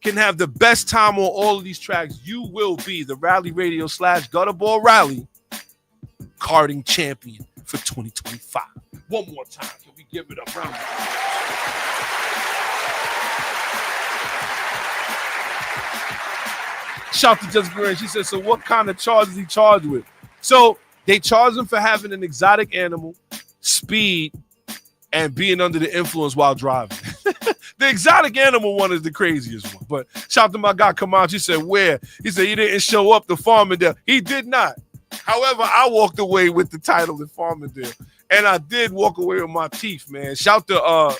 can have the best time on all of these tracks, you will be the Rally Radio / Gutterball Rally karting champion for 2025. One more time. Can we give it a round? Shout to Jessica Green. She said, so what kind of charge is he charged with? So they charge him for having an exotic animal, speed, and being under the influence while driving. The exotic animal one is the craziest one. But shout out to my guy Camacho. He said, where? He said he didn't show up to Farmingdale. He did not. However, I walked away with the title in Farmingdale. And I did walk away with my teeth, man. Shout to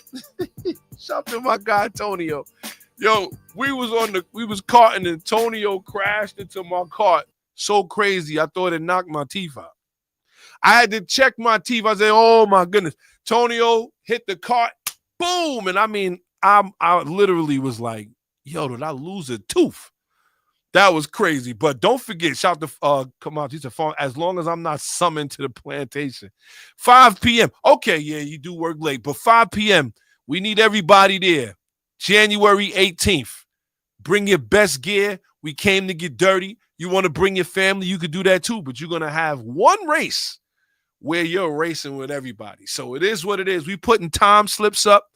shout to my guy Antonio. Yo, we was karting, and Antonio crashed into my cart so crazy I thought it knocked my teeth out. I had to check my teeth. I said, oh my goodness. Tonio hit the cart, boom. And I mean, I literally was like, yo, did I lose a tooth? That was crazy. But don't forget, shout to come on, he's a phone, as long as I'm not summoned to the plantation. 5 p.m. Okay, yeah, you do work late, but 5 p.m. We need everybody there. January 18th. Bring your best gear. We came to get dirty. You want to bring your family, you could do that too, but you're going to have one race where you're racing with everybody. So it is what it is. We putting time slips up.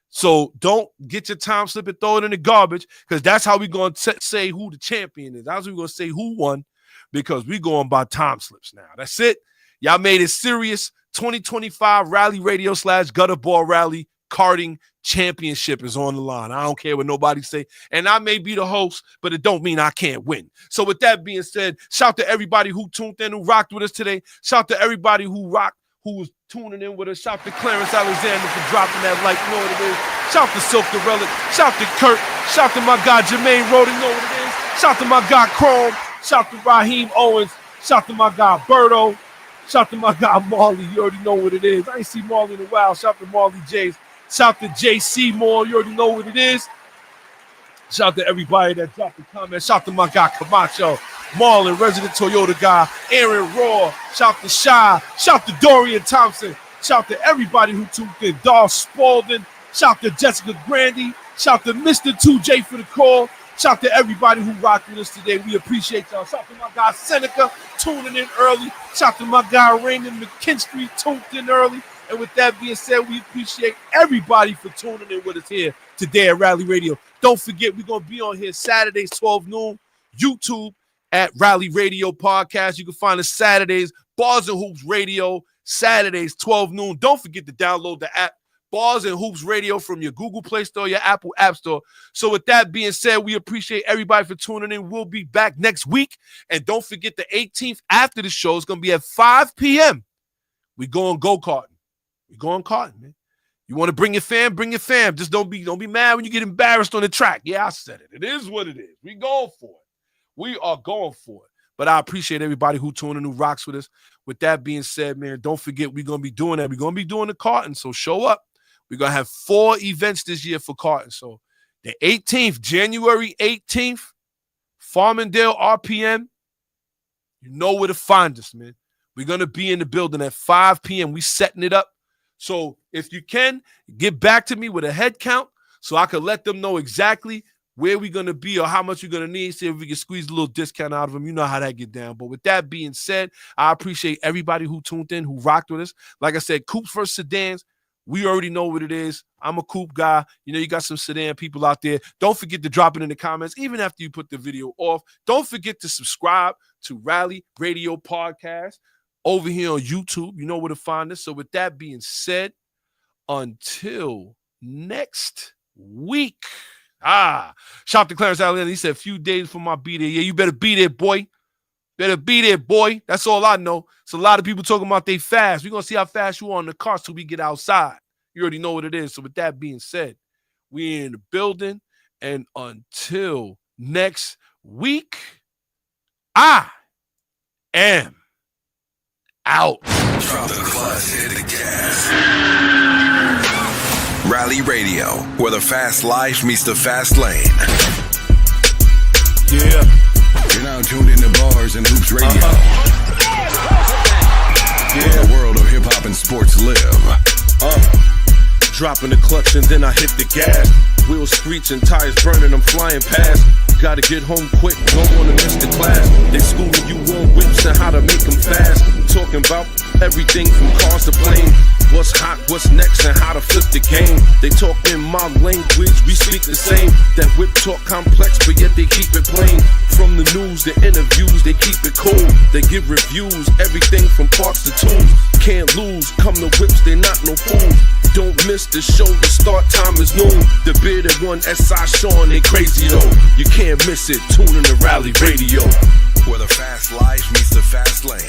So don't get your time slip and throw it in the garbage, because that's how we're going to say who the champion is. That's how we're going to say who won, because we're going by time slips now. That's it. Y'all made it serious. 2025 Rally Radio / Gutterball Rally karting championship is on the line. I don't care what nobody say. And I may be the host, but it don't mean I can't win. So with that being said, shout to everybody who tuned in, who rocked with us today. Shout to everybody who rocked, who was tuning in with us. Shout to Clarence Alexander for dropping that like, you know what it is. Shout to Silk the Relic. Shout to Kurt. Shout to my guy Jermaine Rhoden, you know what it is. Shout to my guy Chrome. Shout to Raheem Owens. Shout to my guy Berto. Shout to my guy Marley. You already know what it is. I ain't see Marley in a while. Shout to Marley Jays. Shout to JC Moore. You already know what it is. Shout to everybody that dropped a comment. Shout to my guy Camacho, Marlon, resident Toyota guy, Aaron Raw. Shout to Shy. Shout to Dorian Thompson. Shout to everybody who tuned in. Dar Spalding. Shout to Jessica Grandy. Shout to Mr. 2J for the call. Shout to everybody who rocked with us today. We appreciate y'all. Shout to my guy Seneca tuning in early. Shout to my guy Raymond McKinstry tuned in early. And with that being said, we appreciate everybody for tuning in with us here today at Rally Radio. Don't forget, we're going to be on here Saturdays, 12 noon, YouTube at Rally Radio Podcast. You can find us Saturdays, Bars and Hoops Radio, Saturdays, 12 noon. Don't forget to download the app, Bars and Hoops Radio, from your Google Play Store, your Apple App Store. So with that being said, we appreciate everybody for tuning in. We'll be back next week. And don't forget, the 18th after the show is going to be at 5 p.m. We're going go-karting. We're going karting, man. You want to bring your fam, bring your fam. Just don't be mad when you get embarrassed on the track. Yeah, I said it. It is what it is. We going for it. We are going for it. But I appreciate everybody who tuned in, who rocks with us. With that being said, man, don't forget, we're going to be doing that. We're going to be doing the karting, so show up. We're going to have 4 events this year for karting. So the 18th, January 18th, Farmingdale RPM. You know where to find us, man. We're going to be in the building at 5 p.m. We setting it up. So if you can, get back to me with a head count so I can let them know exactly where we going to be or how much you're going to need, see if we can squeeze a little discount out of them. You know how that get down. But with that being said, I appreciate everybody who tuned in, who rocked with us. Like I said, Coupes versus Sedans. We already know what it is. I'm a Coupe guy. You know, you got some sedan people out there. Don't forget to drop it in the comments, even after you put the video off. Don't forget to subscribe to Rally Radio Podcast over here on YouTube. You know where to find us. So with that being said, until next week. Shout out to Clarence Allen. He said, few days for my B-Day. Yeah, you better be there, boy. Better be there, boy. That's all I know. It's a lot of people talking about they fast. We're going to see how fast you are on the cars till we get outside. You already know what it is. So with that being said, we're in the building. And until next week, I am out. Drop the clutch, hit the gas. Rally Radio, where the fast life meets the fast lane. Yeah. You're now tuned into Bars and Hoops Radio. Where the world of hip-hop and sports live. Dropping the clutch and then I hit the gas. Wheels screeching, tires burning, I'm flying past. Gotta get home quick, don't wanna miss the class. They schooling you on whips and how to make them fast. Talking about everything from cars to planes. What's hot, what's next, and how to flip the game. They talk in my language, we speak the same. That whip talk complex, but yet they keep it plain. From the news, the interviews, they keep it cool. They give reviews, everything from parts to tools. Can't lose, come to whips, they not no fools. Don't miss the show, the start time is noon. The bearded one, S.I Shawn, they crazy though. You can't miss it, tune in to Rally Radio. Where the fast life meets the fast lane.